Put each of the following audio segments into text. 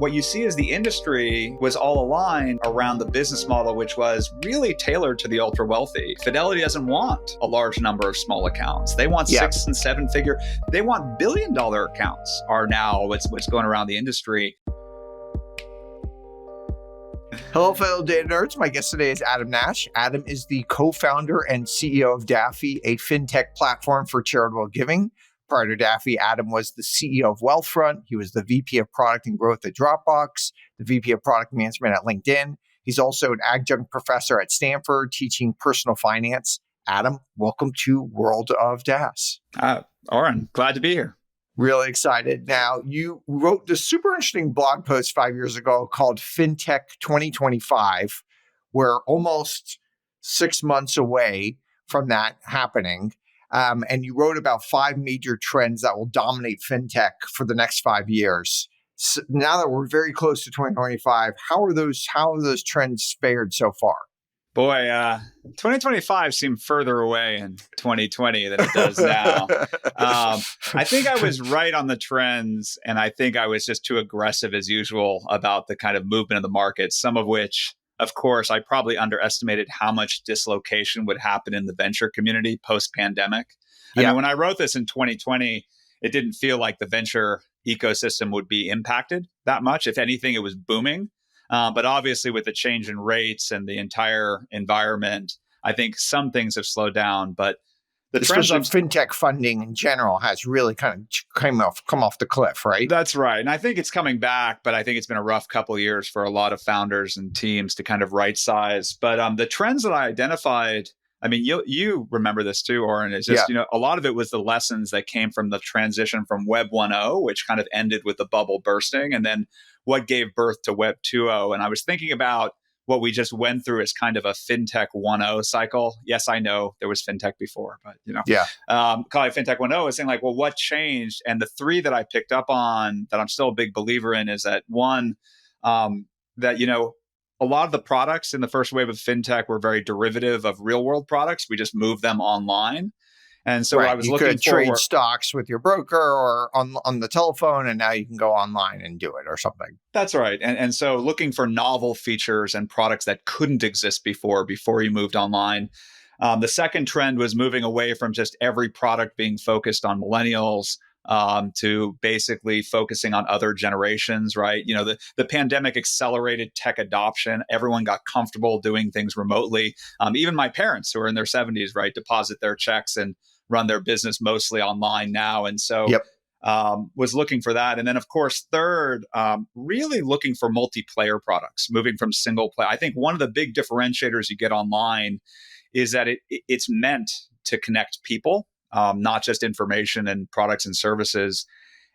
what you see is the industry was all aligned around the business model, which was really tailored to the ultra wealthy. Fidelity doesn't want a large number of small accounts. They want 6 and 7 figure. They want billion-dollar accounts are now what's going around the industry. Hello, fellow data nerds. My guest today is Adam Nash. Adam is the co-founder and CEO of Daffy, a fintech platform for charitable giving. Prior to Daffy, Adam was the CEO of Wealthfront. He was the VP of Product and Growth at Dropbox, the VP of Product Management at LinkedIn. He's also an adjunct professor at Stanford teaching personal finance. Adam, welcome to World of DaaS. Auren, glad to be here. Really excited. Now, you wrote this super interesting blog post 5 years ago called Fintech 2025. We're almost 6 months away from that happening. And you wrote about 5 major trends that will dominate fintech for the next 5 years. So now that we're very close to 2025, how have those trends fared so far? Boy, 2025 seemed further away in 2020 than it does now. I think I was right on the trends, and I think I was just too aggressive as usual about the kind of movement of the market, some of which, of course, I probably underestimated how much dislocation would happen in the venture community post-pandemic. I mean, when I wrote this in 2020, it didn't feel like the venture ecosystem would be impacted that much. If anything, it was booming. But obviously, with the change in rates and the entire environment, I think some things have slowed down. But the trends of fintech funding in general has really kind of come off the cliff, right? That's right. And I think it's coming back, but I think it's been a rough couple of years for a lot of founders and teams to kind of right size. But the trends that I identified, I mean, you remember this too, Auren, is just, a lot of it was the lessons that came from the transition from Web 1.0, which kind of ended with the bubble bursting, and then what gave birth to Web 2.0. And I was thinking about what we just went through as kind of a Fintech 1.0 cycle. Yes, I know there was Fintech before, but, call it Fintech 1.0 is saying like, well, what changed? And the 3 that I picked up on that I'm still a big believer in is that one, that, a lot of the products in the first wave of Fintech were very derivative of real world products. We just moved them online. And so I was looking could trade stocks with your broker or on the telephone, and now you can go online and do it or something. That's right. And so looking for novel features and products that couldn't exist before you moved online. The second trend was moving away from just every product being focused on millennials to basically focusing on other generations, right? The pandemic accelerated tech adoption. Everyone got comfortable doing things remotely. Even my parents who are in their 70s, right, deposit their checks and run their business mostly online now. And so was looking for that. And then, of course, third, really looking for multiplayer products, moving from single player. I think one of the big differentiators you get online is that it's meant to connect people, not just information and products and services.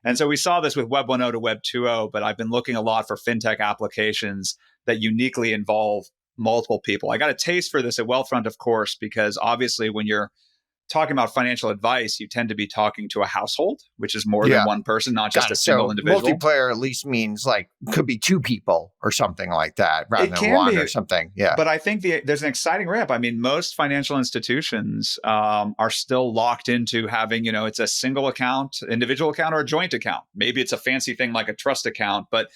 And so we saw this with Web 1.0 to Web 2.0, but I've been looking a lot for fintech applications that uniquely involve multiple people. I got a taste for this at Wealthfront, of course, because obviously when you're talking about financial advice, you tend to be talking to a household, which is more than one person, not just a single individual. Multiplayer at least means like could be 2 people or something like that rather than 1 or something. Yeah. But I think there's an exciting ramp. I mean, most financial institutions are still locked into having, it's a single account, individual account, or a joint account. Maybe it's a fancy thing like a trust account, but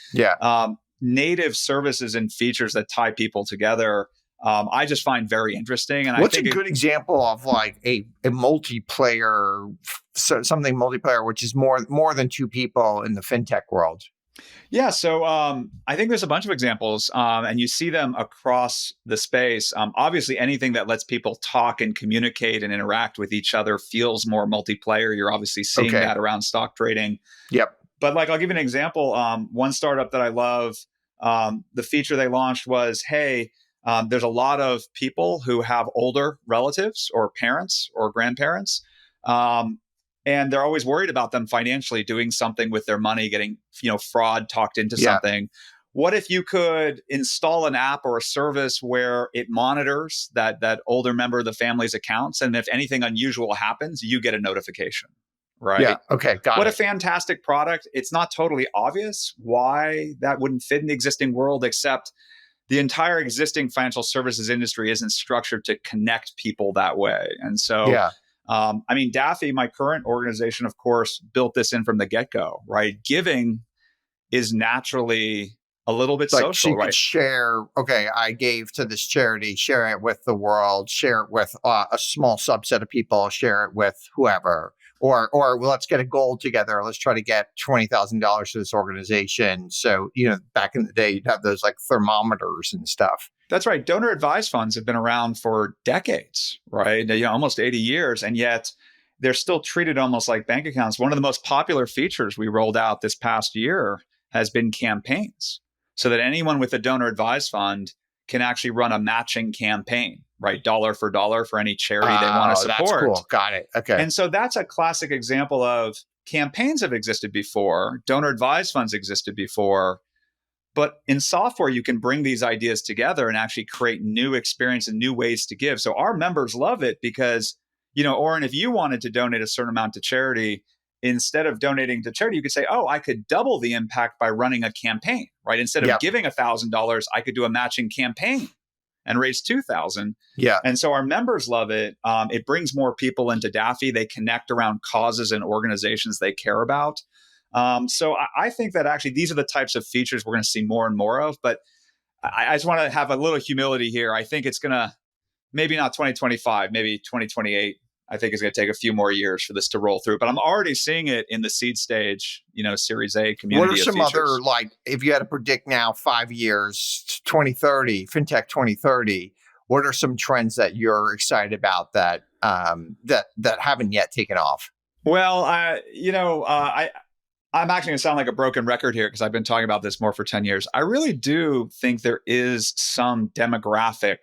native services and features that tie people together I just find very interesting. And what's I think a good example of like a multiplayer, something multiplayer, which is more than 2 people in the fintech world? Yeah, so I think there's a bunch of examples, and you see them across the space. Obviously, anything that lets people talk and communicate and interact with each other feels more multiplayer. You're obviously seeing that around stock trading. Yep. But like, I'll give you an example. One startup that I love, the feature they launched was, hey, there's a lot of people who have older relatives or parents or grandparents, and they're always worried about them financially doing something with their money, getting fraud talked into something. What if you could install an app or a service where it monitors that older member of the family's accounts, and if anything unusual happens, you get a notification, right? Yeah. Okay. Got it. What a fantastic product. It's not totally obvious why that wouldn't fit in the existing world, except the entire existing financial services industry isn't structured to connect people that way. And so, I mean, Daffy, my current organization, of course, built this in from the get-go, right? Giving is naturally a little bit Like she social, could right? share, okay, I gave to this charity, share it with the world, share it with a small subset of people, share it with whoever. Or well, let's get a goal together. Let's try to get $20,000 to this organization. So, back in the day, you'd have those like thermometers and stuff. That's right. Donor advised funds have been around for decades, right? Almost 80 years, and yet they're still treated almost like bank accounts. One of the most popular features we rolled out this past year has been campaigns, so that anyone with a donor advised fund can actually run a matching campaign, right? Dollar for any charity they want to Oh, that's support. cool. Got it. Okay. And so that's a classic example of campaigns have existed before, donor advised funds existed before, but in software, you can bring these ideas together and actually create new experience and new ways to give. So our members love it because, Auren, if you wanted to donate a certain amount to charity, instead of donating to charity, you could say, oh, I could double the impact by running a campaign, right? Instead of Yep. giving $1,000, I could do a matching campaign and raise 2,000. Yeah. And so our members love it. It brings more people into Daffy. They connect around causes and organizations they care about. So I think that actually these are the types of features we're going to see more and more of. But I just want to have a little humility here. I think it's going to, maybe not 2025, maybe 2028. I think it's going to take a few more years for this to roll through. But I'm already seeing it in the seed stage, Series A community What are of some features. other, like, if you had to predict now 5 years, 2030, Fintech 2030, what are some trends that you're excited about that that haven't yet taken off? Well, I'm actually going to sound like a broken record here because I've been talking about this more for 10 years. I really do think there is some demographic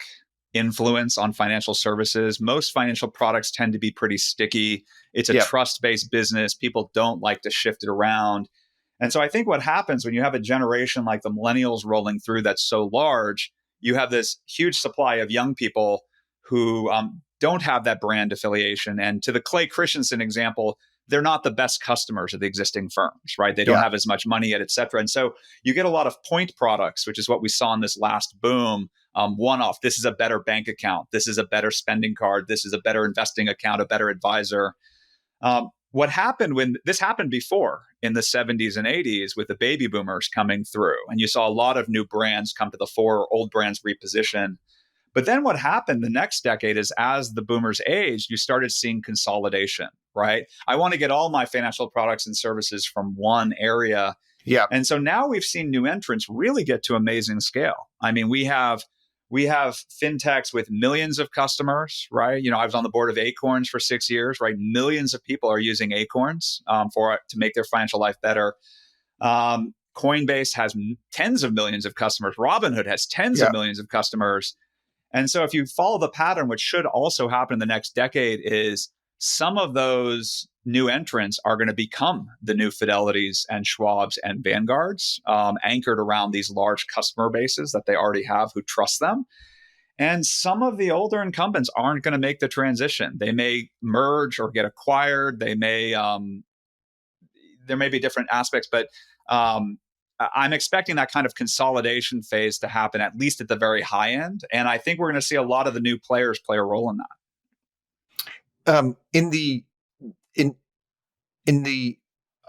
influence on financial services. Most financial products tend to be pretty sticky. It's a Yep. trust-based business. People don't like to shift it around. And so I think what happens when you have a generation like the millennials rolling through that's so large, you have this huge supply of young people who don't have that brand affiliation. And to the Clay Christensen example, they're not the best customers of the existing firms, right? They don't Yeah. have as much money yet, et cetera. And so you get a lot of point products, which is what we saw in this last boom. One-off, this is a better bank account. This is a better spending card. This is a better investing account, a better advisor. What happened when this happened before in the 70s and 80s with the baby boomers coming through, and you saw a lot of new brands come to the fore, old brands reposition. But then what happened the next decade is as the boomers aged, you started seeing consolidation, right? I want to get all my financial products and services from one area. Yeah. And so now we've seen new entrants really get to amazing scale. I mean, we have fintechs with millions of customers, right? I was on the board of Acorns for 6 years, right? Millions of people are using Acorns to make their financial life better. Coinbase has tens of millions of customers. Robinhood has tens of millions of customers. And so if you follow the pattern, which should also happen in the next decade, is some of those new entrants are going to become the new Fidelities and Schwabs and Vanguards, anchored around these large customer bases that they already have who trust them. And some of the older incumbents aren't going to make the transition. They may merge or get acquired. There may be different aspects, but I'm expecting that kind of consolidation phase to happen, at least at the very high end. And I think we're going to see a lot of the new players play a role in that. In the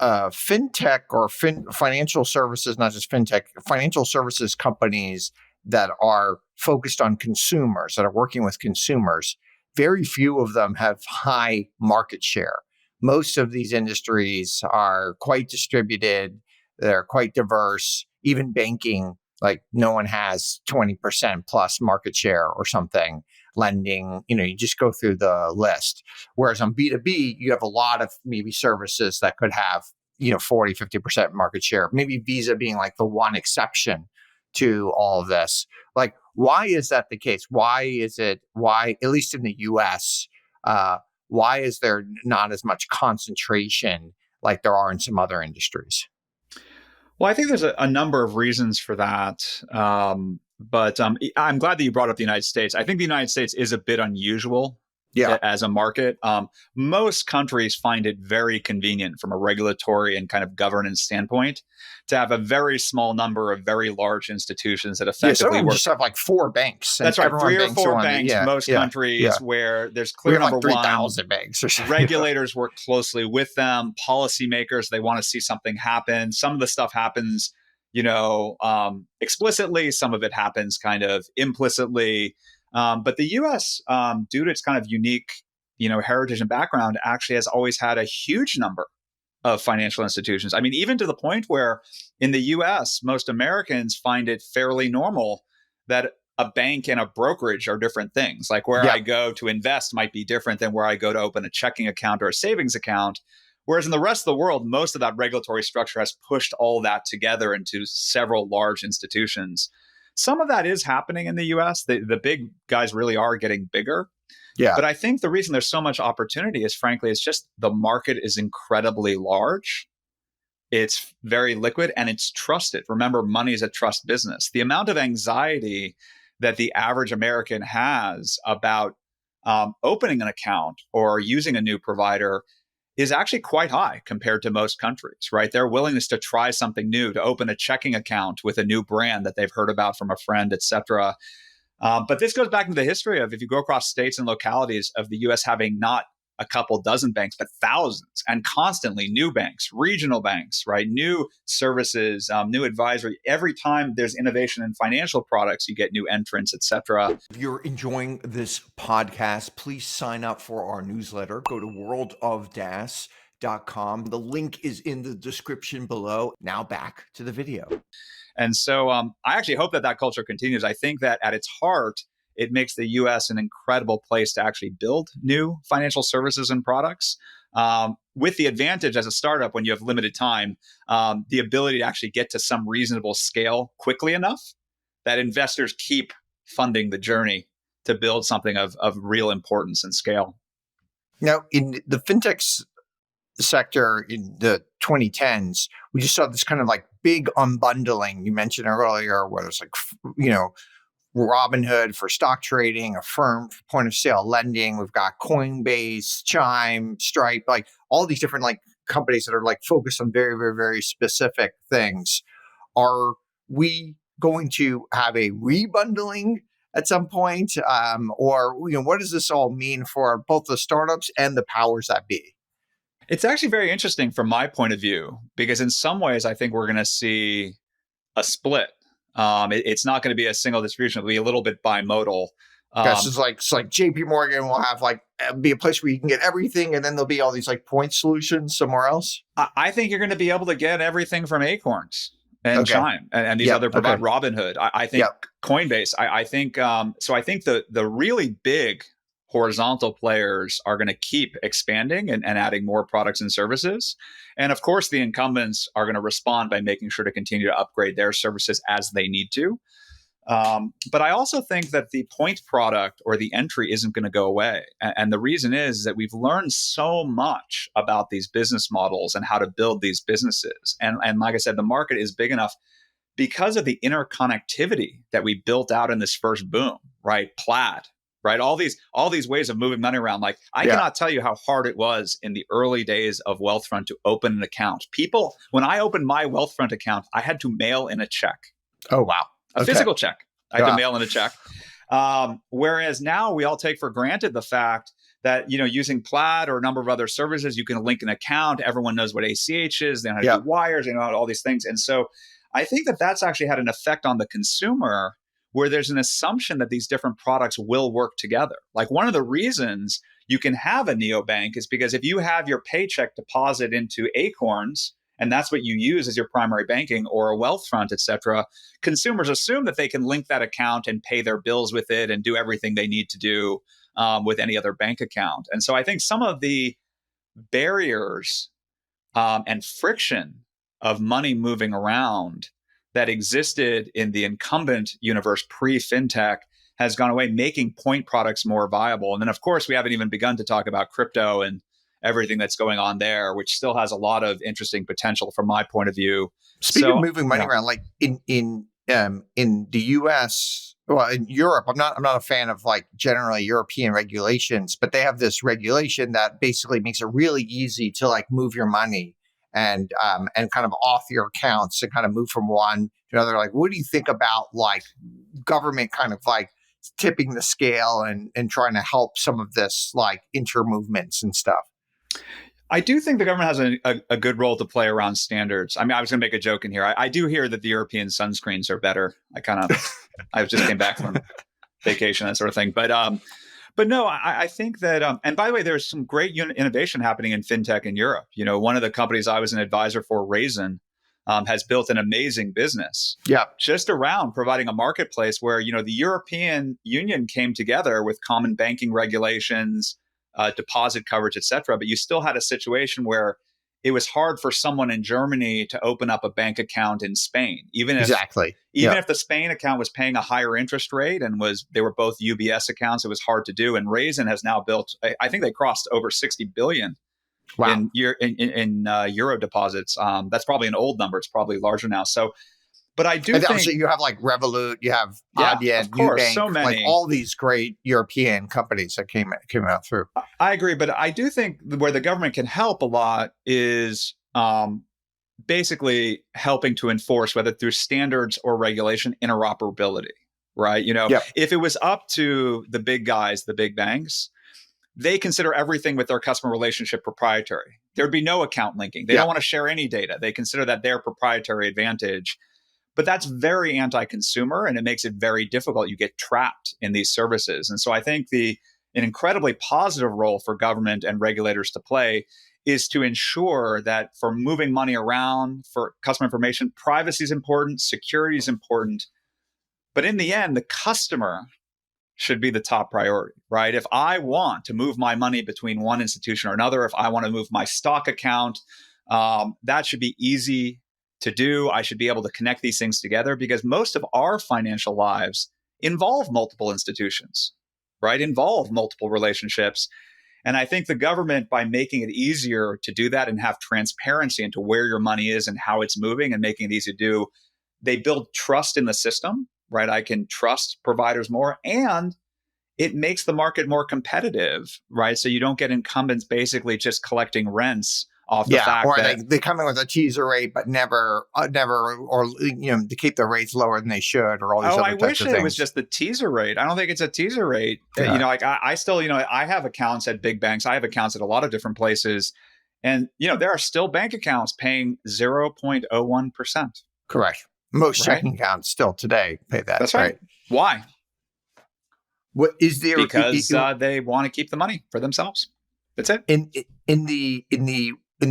fintech or financial services, not just fintech, financial services companies that are focused on consumers, that are working with consumers, very few of them have high market share. Most of these industries are quite distributed. They're quite diverse. Even banking, like no one has 20% plus market share or something. Lending, you just go through the list. Whereas on B2B, you have a lot of maybe services that could have, 40, 50% market share. Maybe Visa being like the one exception to all of this. Like, why is that the case? Why, at least in the US, why is there not as much concentration like there are in some other industries? Well, I think there's a number of reasons for that. But I'm glad that you brought up the United States. I think the United States is a bit unusual Yeah. as a market. Most countries find it very convenient from a regulatory and kind of governance standpoint to have a very small number of very large institutions that Yeah. Some of effectively them work. just have like 4 banks and That's right, everyone three or banks four on it. banks, Yeah. most Yeah. Yeah. countries where there's We clear have number like one, 3,000 banks or something. regulators work closely with them, policymakers, they want to see something happen. Some of the stuff happens, explicitly, some of it happens kind of implicitly. But the US, due to its kind of unique, heritage and background, actually has always had a huge number of financial institutions. I mean, even to the point where in the US, most Americans find it fairly normal that a bank and a brokerage are different things. Like where Yeah. I go to invest might be different than where I go to open a checking account or a savings account. Whereas in the rest of the world, most of that regulatory structure has pushed all that together into several large institutions. Some of that is happening in the US. The big guys really are getting bigger. Yeah. But I think the reason there's so much opportunity is, frankly, it's just the market is incredibly large. It's very liquid and it's trusted. Remember, money is a trust business. The amount of anxiety that the average American has about opening an account or using a new provider is actually quite high compared to most countries, right? Their willingness to try something new, to open a checking account with a new brand that they've heard about from a friend, et cetera. But this goes back into the history of, if you go across states and localities, of the US having not a couple dozen banks, but thousands, and constantly new banks, regional banks, right? New services, new advisory. Every time there's innovation in financial products, you get new entrants, et cetera. If you're enjoying this podcast, please sign up for our newsletter. Go to worldofdas.com. The link is in the description below. Now back to the video. And so I actually hope that culture continues. I think that at its heart, it makes the US an incredible place to actually build new financial services and products, with the advantage as a startup, when you have limited time, the ability to actually get to some reasonable scale quickly enough that investors keep funding the journey to build something of real importance and scale. Now, in the fintech sector in the 2010s, we just saw this kind of like big unbundling you mentioned earlier, where there's like, Robinhood for stock trading, Affirm for point of sale lending. We've got Coinbase, Chime, Stripe, like all these different like companies that are like focused on very, very, very specific things. Are we going to have a rebundling at some point? Or what does this all mean for both the startups and the powers that be? It's actually very interesting from my point of view, because in some ways, I think we're going to see a split. It's not going to be a single distribution. It'll be a little bit bimodal. Guess it's like JP Morgan will have like be a place where you can get everything, and then there'll be all these like point solutions somewhere else. I think you're going to be able to get everything from Acorns and Okay. Chime and these other provide Robinhood. I think Coinbase. I think so. I think the really big horizontal players are going to keep expanding and adding more products and services. And of course, the incumbents are going to respond by making sure to continue to upgrade their services as they need to. But I also think that the point product or the entry isn't going to go away. And the reason is that we've learned so much about these business models and how to build these businesses. And like I said, the market is big enough because of the interconnectivity that we built out in this first boom, right? Plaid, right? All these ways of moving money around. Like I cannot tell you how hard it was in the early days of Wealthfront to open an account. People, when I opened my Wealthfront account, I had to mail in a check. Oh, wow. A physical check. I had to mail in a check. Whereas now we all take for granted the fact that, using Plaid or a number of other services, you can link an account. Everyone knows what ACH is. They know how to do wires, they know all these things. And so I think that that's actually had an effect on the consumer, where there's an assumption that these different products will work together. Like one of the reasons you can have a neobank is because if you have your paycheck deposit into Acorns, and that's what you use as your primary banking, or a Wealthfront, et cetera, consumers assume that they can link that account and pay their bills with it and do everything they need to do with any other bank account. And so I think some of the barriers and friction of money moving around that existed in the incumbent universe pre-fintech has gone away, making point products more viable. And then, of course, we haven't even begun to talk about crypto and everything that's going on there, which still has a lot of interesting potential from my point of view. Speaking of moving money around, like in in the US, well, in Europe, I'm not a fan of like generally European regulations, but they have this regulation that basically makes it really easy to like move your money and kind of off your accounts and kind of move from one to another. Like, what do you think about like government kind of like tipping the scale and trying to help some of this like inter movements and stuff? I do think the government has a good role to play around standards. I mean, I was going to make a joke in here. I do hear that the European sunscreens are better. I just came back from vacation, that sort of thing. But no, I think that, and by the way, there's some great innovation happening in fintech in Europe. One of the companies I was an advisor for, Raisin, has built an amazing business. Yeah. Just around providing a marketplace where, the European Union came together with common banking regulations, deposit coverage, et cetera. But you still had a situation where it was hard for someone in Germany to open up a bank account in Spain, even if the Spain account was paying a higher interest rate and they were both UBS accounts. It was hard to do. And Raisin has now built, I think they crossed over 60 billion in euro deposits. That's probably an old number. It's probably larger now. So, but I do think you have like Revolut, you have Adyen, Nubank, so many, like all these great European companies that came out through. I agree, but I do think where the government can help a lot is basically helping to enforce, whether through standards or regulation, interoperability, right? If it was up to the big guys, the big banks, they consider everything with their customer relationship proprietary. There'd be no account linking. They don't want to share any data. They consider that their proprietary advantage. But that's very anti-consumer, and it makes it very difficult. You get trapped in these services. And so I think an incredibly positive role for government and regulators to play is to ensure that for moving money around, for customer information, privacy is important, security is important. But in the end, the customer should be the top priority, right? If I want to move my money between one institution or another, if I want to move my stock account, that should be easy to do. I should be able to connect these things together because most of our financial lives involve multiple institutions, right? Involve multiple relationships. And I think the government, by making it easier to do that and have transparency into where your money is and how it's moving and making it easy to do, they build trust in the system, right? I can trust providers more, and it makes the market more competitive, right? So you don't get incumbents basically just collecting rents off the fact that they come in with a teaser rate, but never, or to keep the rates lower than they should, or all these other types of things. I wish it was just the teaser rate. I don't think it's a teaser rate. Yeah. I still, I have accounts at big banks. I have accounts at a lot of different places, and there are still bank accounts paying 0.01%. Correct. Most checking accounts still today pay that. That's right. Why? What is there? Because they want to keep the money for themselves. That's it. In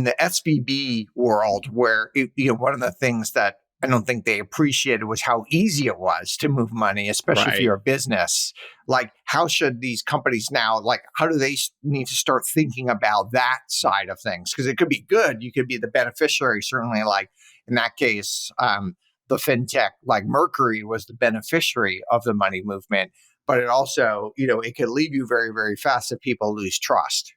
the SVB world, where one of the things that I don't think they appreciated was how easy it was to move money, especially if you're a business. Like, how should these companies now, like, how do they need to start thinking about that side of things? Because it could be good. You could be the beneficiary. Certainly, like in that case, the fintech, like Mercury, was the beneficiary of the money movement. But it also, it could leave you very, very fast if people lose trust.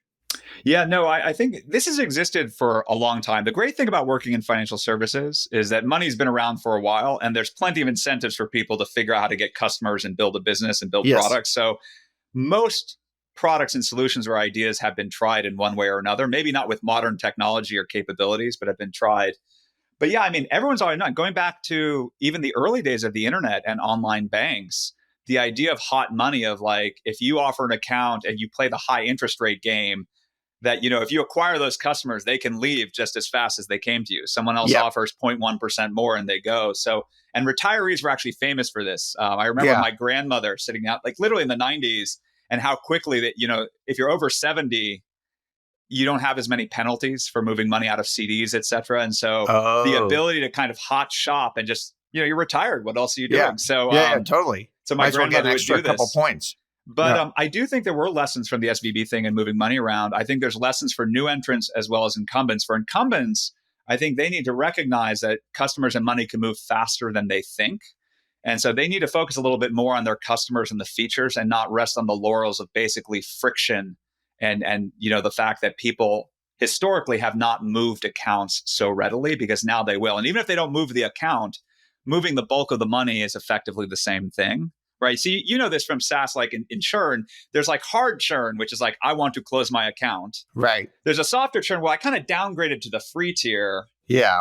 Yeah, no, I think this has existed for a long time. The great thing about working in financial services is that money's been around for a while, and there's plenty of incentives for people to figure out how to get customers and build a business and build products. So most products and solutions or ideas have been tried in one way or another, maybe not with modern technology or capabilities, but have been tried. But yeah, I mean, everyone's already known. Going back to even the early days of the internet and online banks, the idea of hot money, of like, if you offer an account and you play the high interest rate game, that, if you acquire those customers, they can leave just as fast as they came to you. Someone else offers 0.1% more and they go. So, and retirees were actually famous for this. I remember my grandmother sitting out, like literally in the 90s, and how quickly that, if you're over 70, you don't have as many penalties for moving money out of CDs, et cetera. And so the ability to kind of hot shop and just, you're retired. What else are you doing? Yeah. So, totally. So my grandmother would do this. Couple points. But I do think there were lessons from the SVB thing and moving money around. I think there's lessons for new entrants as well as incumbents. For incumbents, I think they need to recognize that customers and money can move faster than they think. And so they need to focus a little bit more on their customers and the features, and not rest on the laurels of basically friction and the fact that people historically have not moved accounts so readily, because now they will. And even if they don't move the account, moving the bulk of the money is effectively the same thing. Right. So you know this from SaaS, like in churn, there's like hard churn, which is like, I want to close my account. Right. There's a softer churn. Well, I kind of downgraded to the free tier. Yeah.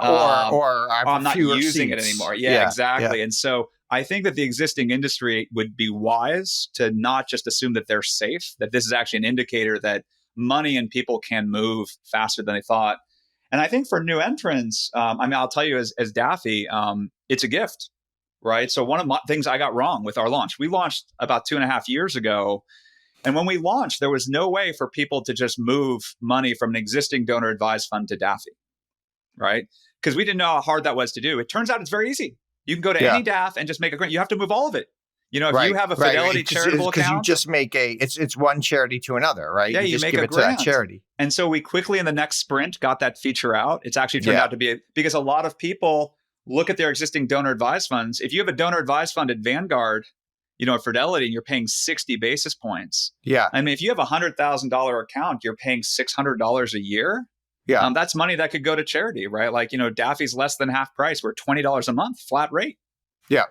Or I'm not using seats. it anymore. Yeah, exactly. Yeah. And so I think that the existing industry would be wise to not just assume that they're safe, that this is actually an indicator that money and people can move faster than they thought. And I think for new entrants, I mean, I'll tell you as Daffy, it's a gift, right? So one of the things I got wrong with our launch, we launched about 2.5 years ago. And when we launched, there was no way for people to just move money from an existing donor advised fund to Daffy, right? Because we didn't know how hard that was to do. It turns out it's very easy. You can go to any DAF and just make a grant. You have to move all of it. You know, if you have a Fidelity charitable account, because you just make it's one charity to another, right? Yeah, you just make give a it grant to that charity. And so we quickly in the next sprint got that feature out. It's actually turned out to be because a lot of people look at their existing donor advised funds. If you have a donor advised fund at Vanguard, you know, at Fidelity, and you're paying 60 basis points. Yeah. I mean, if you have a $100,000 account, you're paying $600 a year. Yeah. That's money that could go to charity, right? Like, you know, Daffy's less than half price. We're $20 a month, flat rate. Yeah.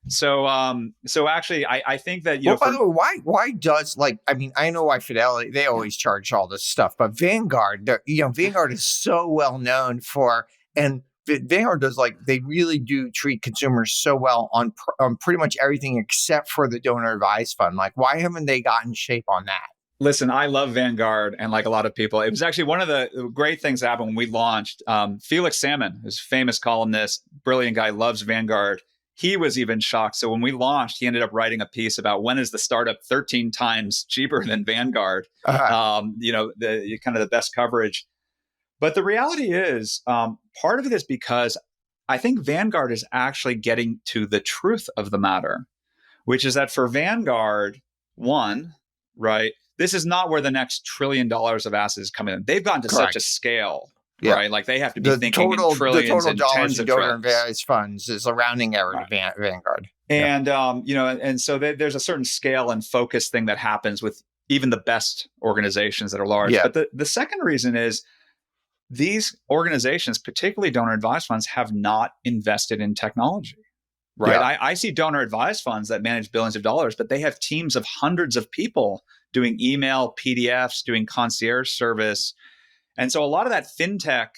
So actually, I think that, you know, by the way, why does, like, I mean, I know why Fidelity, they always charge all this stuff, but Vanguard, Vanguard is so well known for, and Vanguard does, like, they really do treat consumers so well on pretty much everything except for the donor advised fund. Like, why haven't they gotten shape on that? Listen, I love Vanguard, and like a lot of people, it was actually one of the great things that happened when we launched. Felix Salmon, who's a famous columnist, brilliant guy, loves Vanguard. He was even shocked. So when we launched, he ended up writing a piece about when is the startup 13 times cheaper than Vanguard. You know, the kind of the best coverage. But the reality is, part of it is because I think Vanguard is actually getting to the truth of the matter, which is that for Vanguard, one, right, this is not where the next $1 trillion of assets is coming in. They've gotten to such a scale, right? Like they have to be thinking in trillions and tens of donor advised funds is a rounding error to Vanguard. And, you know, and so there's a certain scale and focus thing that happens with even the best organizations that are large. But the second reason is these organizations, particularly donor advised funds, have not invested in technology. Right. I see donor advised funds that manage billions of dollars, but they have teams of hundreds of people doing email, PDFs, doing concierge service. And so a lot of that fintech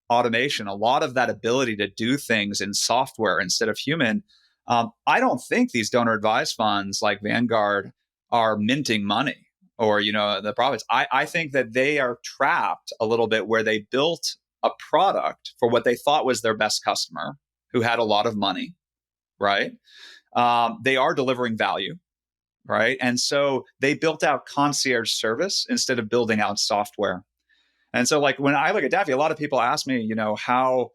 automation, a lot of that ability to do things in software instead of human, I don't think these donor advised funds like Vanguard are minting money or, you know, the profits. I think that they are trapped a little bit where they built a product for what they thought was their best customer who had a lot of money. Right. They are delivering value. Right. And so they built out concierge service instead of building out software. And so like when I look at Daffy, a lot of people ask me, you know, how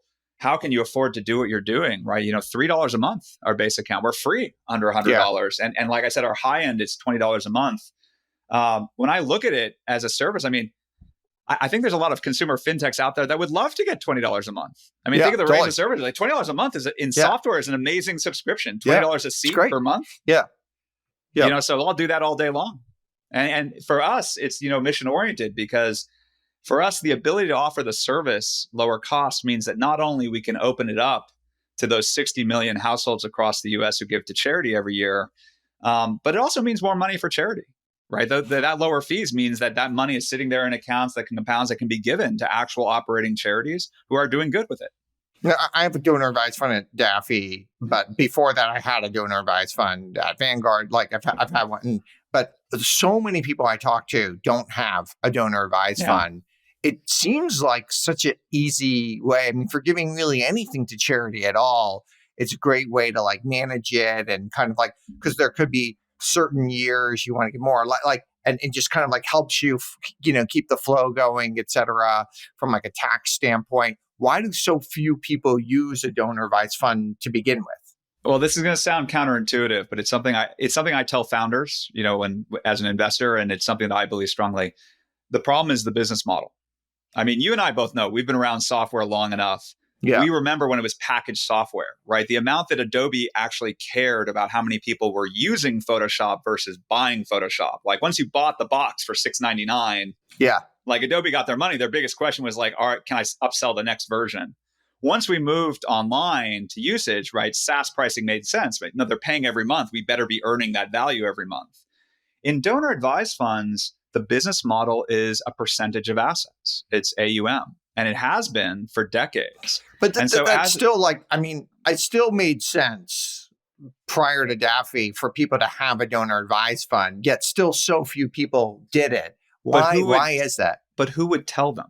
can you afford to do what you're doing? Right. You know, $3 a month, our base account, we're free under $100. And like I said, our high end is $20 a month. When I look at it as a service, I mean, I think there's a lot of consumer fintechs out there that would love to get $20 a month. I mean, think of the range of services. Like $20 a month is in software is an amazing subscription. $20 a seat per month. Yeah. You know, so I'll do that all day long. And for us, it's, you know, mission oriented because for us, the ability to offer the service lower cost means that not only we can open it up to those 60 million households across the US who give to charity every year, but it also means more money for charity. Right. That lower fees means that money is sitting there in accounts that can compound, that can be given to actual operating charities who are doing good with it. Now, I have a donor advised fund at Daffy, but before that, I had a donor advised fund at Vanguard. Like I've had one, but so many people I talk to don't have a donor advised fund. It seems like such an easy way. I mean, for giving really anything to charity at all, it's a great way to like manage it and kind of like, because there could be certain years you want to get more like and it just kind of like helps you, you know, keep the flow going, et cetera, from like a tax standpoint. Why do so few people use a donor advised fund to begin with? Well, this is going to sound counterintuitive, but it's something I tell founders, you know, when as an investor, and it's something that I believe strongly. The problem is the business model. I mean, you and I both know we've been around software long enough. We remember when it was packaged software, right? The amount that Adobe actually cared about how many people were using Photoshop versus buying Photoshop. Like once you bought the box for $6.99, like Adobe got their money. Their biggest question was like, all right, can I upsell the next version? once we moved online to usage, right, SaaS pricing made sense, right? No, they're paying every month. We better be earning that value every month. In donor advised funds, the business model is a percentage of assets. It's AUM, and it has been for decades. But And so that's as still like, I mean, it still made sense prior to Daffy for people to have a donor advised fund, yet still so few people did it. but Why is that? who would tell them,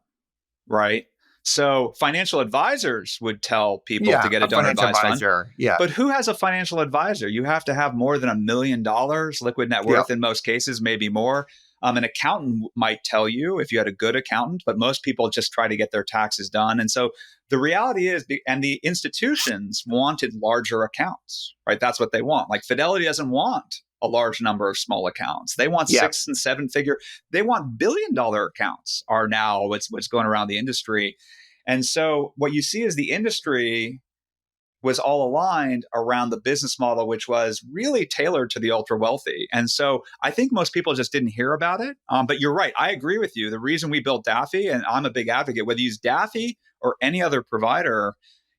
right? So financial advisors would tell people to Yeah, get a a donor financial advised fund. advisor. Yeah. But who has a financial advisor? You have to have more than $1 million liquid net Yeah. worth in most cases, maybe more. An accountant might tell you if you had a good accountant, but most people just try to get their taxes done. And so the reality is, and the institutions wanted larger accounts, right? That's what they want. Like Fidelity doesn't want a large number of small accounts. They want Yeah. 6 and 7 figure. They want $1 billion accounts are now what's going around the industry. And so what you see is the industry was all aligned around the business model, which was really tailored to the ultra wealthy. And so I think most people just didn't hear about it. But you're right. I agree with you. The reason we built Daffy, and I'm a big advocate, whether you use Daffy or any other provider,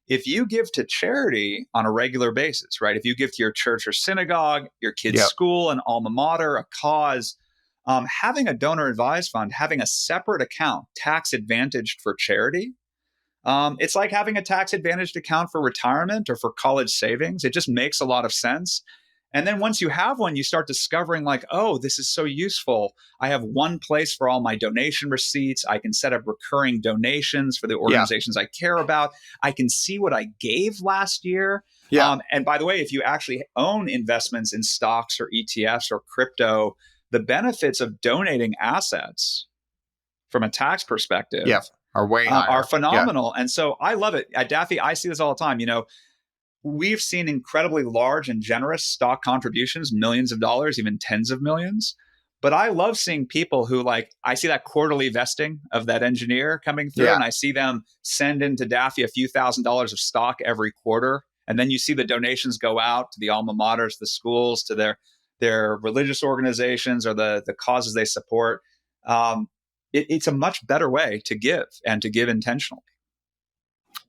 if you give to charity on a regular basis, right? If you give to your church or synagogue, your kid's Yep. school, an alma mater, a cause, having a donor advised fund, having a separate account, tax advantaged for charity, it's like having a tax advantaged account for retirement or for college savings. It just makes a lot of sense. And then once you have one, you start discovering like, oh, this is so useful. I have one place for all my donation receipts. I can set up recurring donations for the organizations I care about. I can see what I gave last year. Yeah. And by the way, if you actually own investments in stocks or ETFs or crypto, the benefits of donating assets from a tax perspective Are way higher. are phenomenal. And so I love it. At Daffy, I see this all the time. You know, we've seen incredibly large and generous stock contributions, millions of dollars, even tens of millions. But I love seeing people who I see that quarterly vesting of that engineer coming through, and I see them send into Daffy a few $1,000s of stock every quarter. And then you see the donations go out to the alma maters, the schools, to their religious organizations or the causes they support. It's a much better way to give and to give intentionally.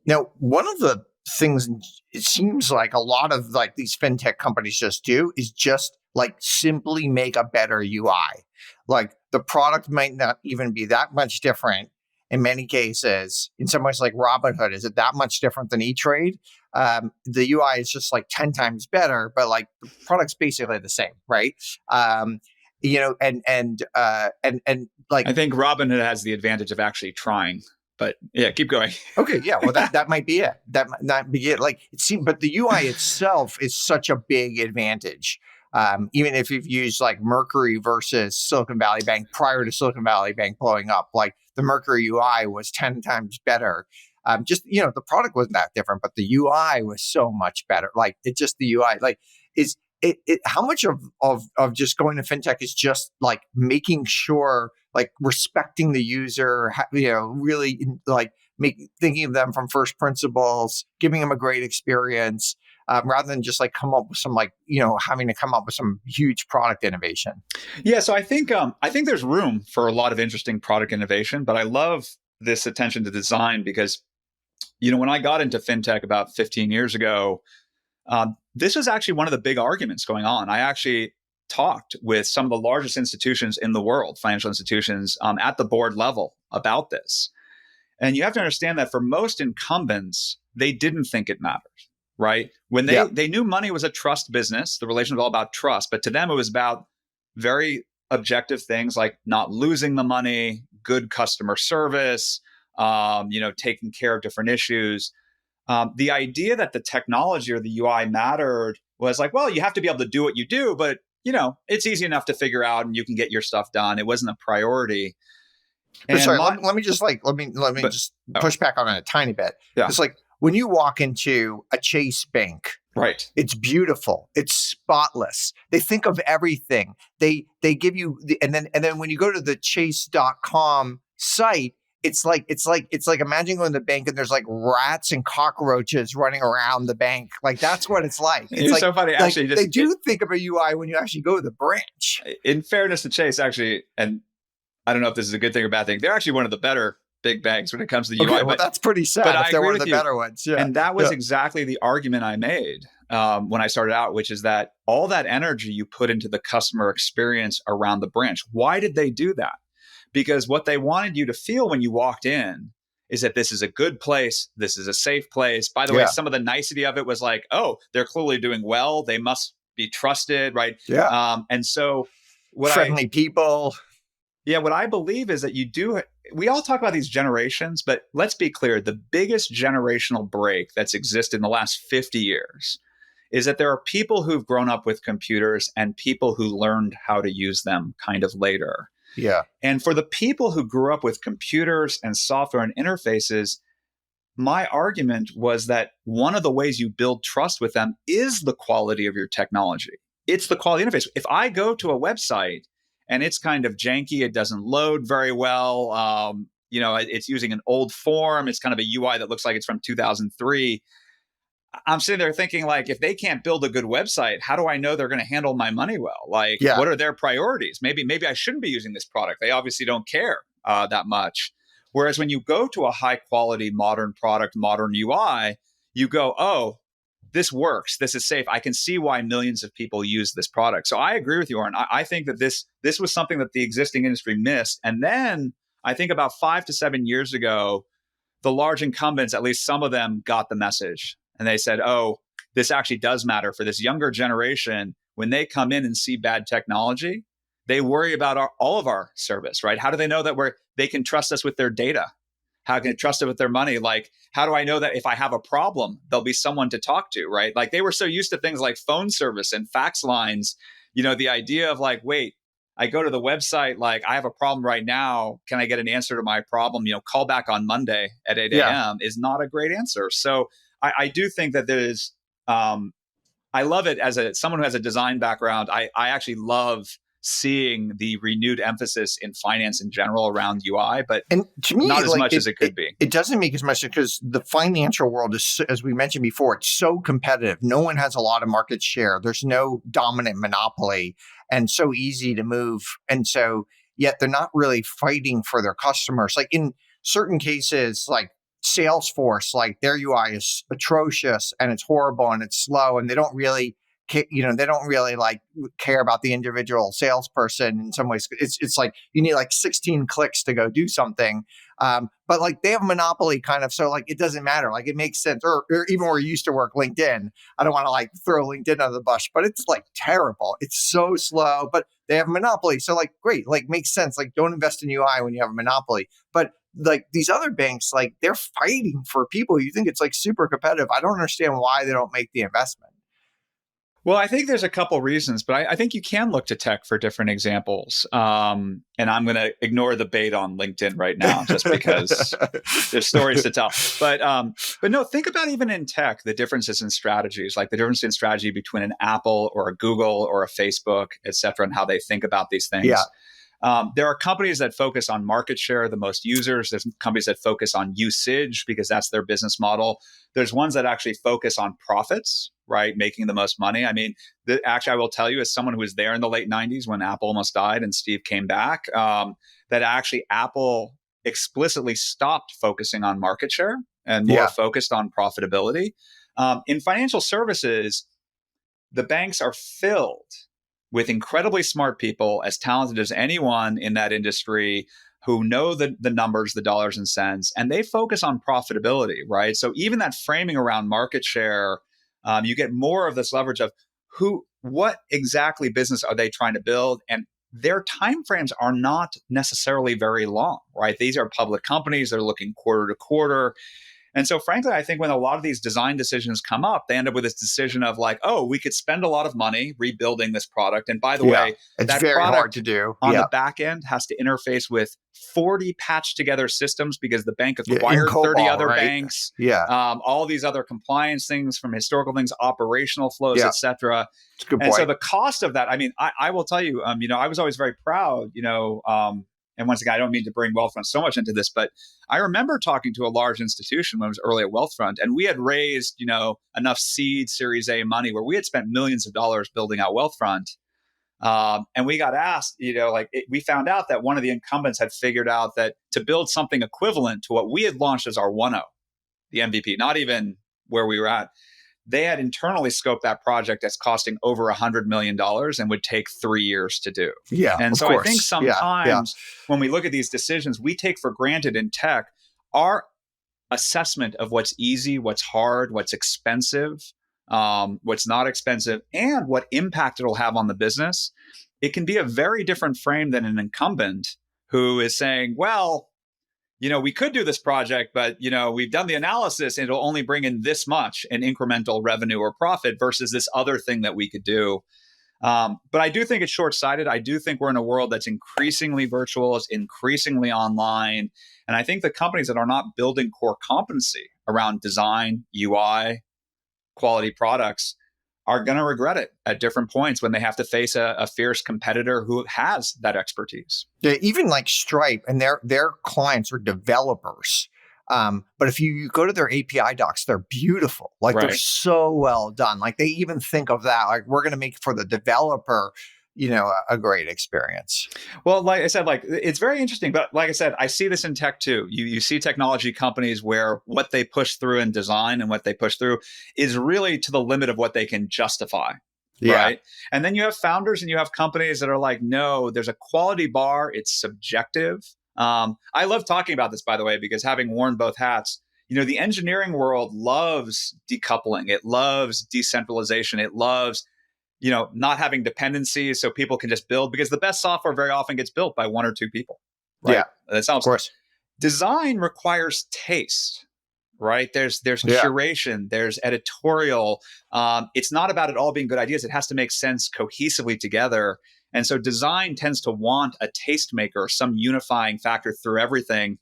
Now, one of the things it seems like a lot of these fintech companies just do is just simply make a better UI. Like the product might not even be that much different in many cases. In some ways, like Robinhood, is it that much different than E-Trade? The UI is just 10 times better, but the product's basically the same, right? I think Robinhood has the advantage of actually trying, but yeah, keep going. Okay, yeah, well, that might be it. That might not be it. It seems, but the UI itself is such a big advantage. Even if you've used Mercury versus Silicon Valley Bank prior to Silicon Valley Bank blowing up, the Mercury UI was 10 times better. The product wasn't that different, but the UI was so much better. The UI, is how much of just going to fintech is just making sure, respecting the user, really thinking of them from first principles, giving them a great experience, rather than just come up with some having to come up with some huge product innovation. Yeah, so I think there's room for a lot of interesting product innovation, but I love this attention to design because, when I got into fintech about 15 years ago, this was actually one of the big arguments going on. I actually talked with some of the largest institutions in the world, financial institutions, at the board level about this. And you have to understand that for most incumbents, they didn't think it mattered, right? When they knew money was a trust business, the relation was all about trust, but to them it was about very objective things like not losing the money, good customer service, taking care of different issues. The idea that the technology or the UI mattered was well, you have to be able to do what you do, but it's easy enough to figure out and you can get your stuff done. It wasn't a priority. But sorry, let me just just push back on it a tiny bit. Yeah. It's when you walk into a Chase bank, right? It's beautiful. It's spotless. They think of everything. They give you and then when you go to the chase.com site, it's like imagine going to the bank and there's rats and cockroaches running around the bank. That's what it's like. It's so funny. Actually, they do think of a UI when you actually go to the branch. In fairness to Chase, actually, and I don't know if this is a good thing or bad thing, they're actually one of the better big banks when it comes to Okay, UI. well, that's pretty But sad I if they're agree one of with the you. better ones. Yeah. And that was Yeah. exactly the argument I made when I started out, which is that all that energy you put into the customer experience around the branch, why did they do that? Because what they wanted you to feel when you walked in is that this is a good place. This is a safe place. By the way, Yeah. some of the nicety of it was like, oh, they're clearly doing well. They must be trusted, right? Yeah. And so Friendly people. what I believe is that we all talk about these generations, but let's be clear, the biggest generational break that's existed in the last 50 years is that there are people who've grown up with computers and people who learned how to use them kind of later. Yeah. And for the people who grew up with computers and software and interfaces, my argument was that one of the ways you build trust with them is the quality of your technology. It's the quality interface. If I go to a website and it's kind of janky, it doesn't load very well, it's using an old form, it's kind of a UI that looks like it's from 2003. I'm sitting there thinking, like, if they can't build a good website, how do I know they're going to handle my money well? Like, Yeah. what are their priorities? Maybe I shouldn't be using this product. They obviously don't care that much. Whereas when you go to a high quality modern product, modern UI, you go, oh, this works. This is safe. I can see why millions of people use this product. So I agree with you, Auren. I think that this was something that the existing industry missed. And then I think about 5 to 7 years ago, the large incumbents, at least some of them, got the message. And they said, oh, this actually does matter for this younger generation. When they come in and see bad technology, they worry about all of our service, right? How do they know that they can trust us with their data? How can they trust it with their money? Like, how do I know that if I have a problem, there'll be someone to talk to, right? Like, they were so used to things like phone service and fax lines, the idea of like, wait, I go to the website, like, I have a problem right now. Can I get an answer to my problem? Call back on Monday at 8 Yeah. a.m. is not a great answer. So I do think that there's, I love it as someone who has a design background. I actually love seeing the renewed emphasis in finance in general around UI, but And to me, not as like much as it could be. it doesn't make as much because the financial world is, as we mentioned before, it's so competitive. No one has a lot of market share. There's no dominant monopoly and so easy to move. And so yet they're not really fighting for their customers. Like in certain cases, like Salesforce, like their UI is atrocious and it's horrible and it's slow and they don't really like care about the individual salesperson in some ways. It's like you need like 16 clicks to go do something. But like they have a monopoly kind of, so like it doesn't matter. Like it makes sense. Or even where you used to work, LinkedIn. I don't want to like throw LinkedIn under the bus, but it's like terrible. It's so slow, but they have a monopoly. So like great, like makes sense. Like don't invest in UI when you have a monopoly. But like these other banks, like they're fighting for people. You think it's like super competitive. I don't understand why they don't make the investment. Well, I think there's a couple reasons, but I think you can look to tech for different examples. And I'm going to ignore the bait on LinkedIn right now, just because there's stories to tell. But no, think about even in tech, the differences in strategies, like the difference in strategy between an Apple or a Google or a Facebook, et cetera, and how they think about these things. Yeah. There are companies that focus on market share, the most users. There's companies that focus on usage because that's their business model. There's ones that actually focus on profits, right? Making the most money. I mean, actually, I will tell you, as someone who was there in the late 90s when Apple almost died and Steve came back, that actually Apple explicitly stopped focusing on market share and more focused on profitability. In financial services, the banks are filled with incredibly smart people, as talented as anyone in that industry, who know the numbers, the dollars and cents, and they focus on profitability, right? So even that framing around market share, you get more of this leverage of what exactly business are they trying to build? And their timeframes are not necessarily very long, right? These are public companies. They're looking quarter to quarter. And so, frankly, I think when a lot of these design decisions come up, they end up with this decision of like, oh, we could spend a lot of money rebuilding this product. And by the way, it's that very product hard to do on the back end has to interface with 40 patched together systems because the bank acquired COBOL, 30 other right? banks. All these other compliance things from historical things, operational flows, et cetera. It's a good and point. So the cost of that, I mean, I will tell you, I was always very proud, and once again, I don't mean to bring Wealthfront so much into this, but I remember talking to a large institution when I was early at Wealthfront, and we had raised, enough seed Series A money where we had spent millions of dollars building out Wealthfront. And we got asked, we found out that one of the incumbents had figured out that to build something equivalent to what we had launched as our 1.0, the MVP, not even where we were at, they had internally scoped that project as costing over $100 million and would take 3 years to do. Yeah, And of so I think course. Yeah. sometimes when we look at these decisions, we take for granted in tech our assessment of what's easy, what's hard, what's expensive, what's not expensive, and what impact it'll have on the business. It can be a very different frame than an incumbent who is saying, well, we could do this project, but, we've done the analysis and it'll only bring in this much in incremental revenue or profit versus this other thing that we could do. But I do think it's short-sighted. I do think we're in a world that's increasingly virtual, is increasingly online. And I think the companies that are not building core competency around design, UI, quality products are going to regret it at different points when they have to face a fierce competitor who has that expertise. Yeah, even like Stripe and their clients are developers. But if you go to their API docs, they're beautiful. Like they're so well done. Like they even think of that. Like we're going to make for the developer, a great experience. Well, like I said, it's very interesting. But like I said, I see this in tech too. You see technology companies where what they push through in design and what they push through is really to the limit of what they can justify. Yeah. Right. And then you have founders and you have companies that are like, no, there's a quality bar. It's subjective. I love talking about this, by the way, because having worn both hats, the engineering world loves decoupling. It loves decentralization. It loves not having dependencies so people can just build, because the best software very often gets built by 1 or 2 people. Right? Yeah, that sounds, of course. Design requires taste, right? There's curation, there's editorial. It's not about it all being good ideas. It has to make sense cohesively together. And so design tends to want a tastemaker, some unifying factor through everything.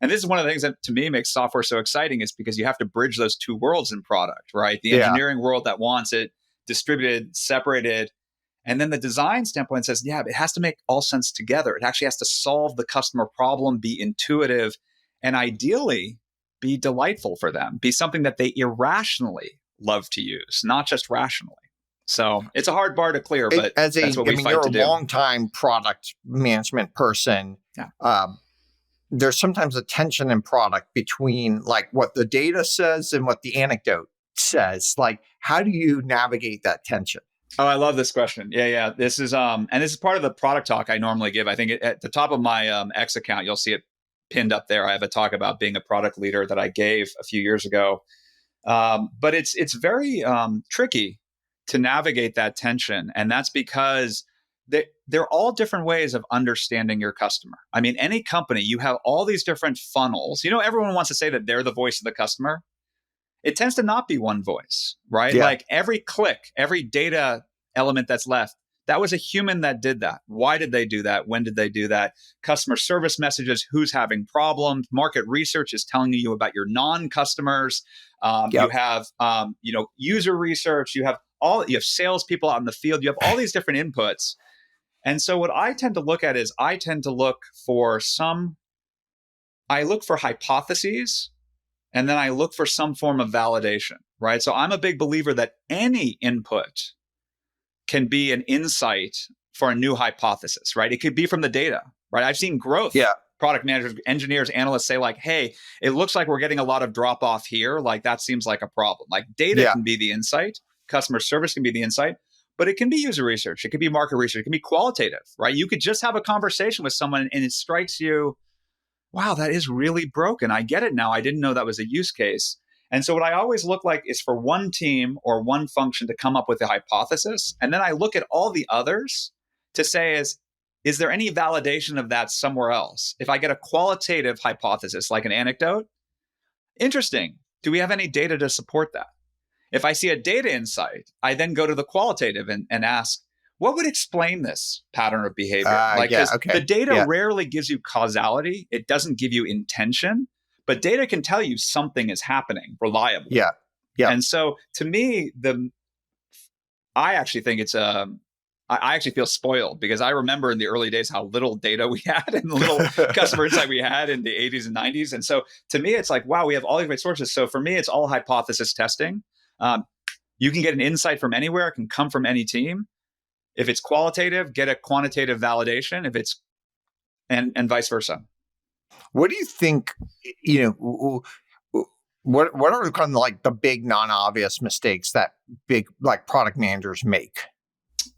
And this is one of the things that to me makes software so exciting, is because you have to bridge those two worlds in product, right? The engineering world that wants it distributed, separated. And then the design standpoint says, yeah, it has to make all sense together. It actually has to solve the customer problem, be intuitive, and ideally be delightful for them, be something that they irrationally love to use, not just rationally. So it's a hard bar to clear, but that's what we fight to do. You're a long-time product management person. Yeah. There's sometimes a tension in product between like what the data says and what the anecdote says. Like, how do you navigate that tension? Oh, I love this question. Yeah. This is and this is part of the product talk I normally give. I think at the top of my X account, you'll see it pinned up there. I have a talk about being a product leader that I gave a few years ago. But it's very tricky to navigate that tension, and that's because they're all different ways of understanding your customer. I mean, any company, you have all these different funnels. Everyone wants to say that they're the voice of the customer. It tends to not be one voice, right? Yeah. Like every click, every data element that's left, that was a human that did that. Why did they do that? When did they do that? Customer service messages, who's having problems? Market research is telling you about your non-customers. You have, user research. You have salespeople out in the field. You have all these different inputs. And so what I tend to look at is I look for hypotheses, and then I look for some form of validation, right? So I'm a big believer that any input can be an insight for a new hypothesis, right? It could be from the data, right? I've seen growth. Yeah. Product managers, engineers, analysts say like, hey, it looks like we're getting a lot of drop off here. Like that seems like a problem. Like data can be the insight. Customer service can be the insight, but it can be user research. It can be market research. It can be qualitative, right? You could just have a conversation with someone and it strikes you, wow, that is really broken. I get it now. I didn't know that was a use case. And so what I always look like is for one team or one function to come up with a hypothesis. And then I look at all the others to say, is there any validation of that somewhere else? If I get a qualitative hypothesis, like an anecdote, interesting. Do we have any data to support that? If I see a data insight, I then go to the qualitative and ask, what would explain this pattern of behavior? The data rarely gives you causality. It doesn't give you intention, but data can tell you something is happening reliably. Yeah. And so to me, I actually think it's I actually feel spoiled because I remember in the early days how little data we had and little customer insight we had in the 80s and 90s. And so to me, it's like, wow, we have all these great sources. So for me, it's all hypothesis testing. You can get an insight from anywhere. It can come from any team. If it's qualitative, get a quantitative validation. If it's and vice versa. What do you think, what are kind of like the big non-obvious mistakes that big like product managers make?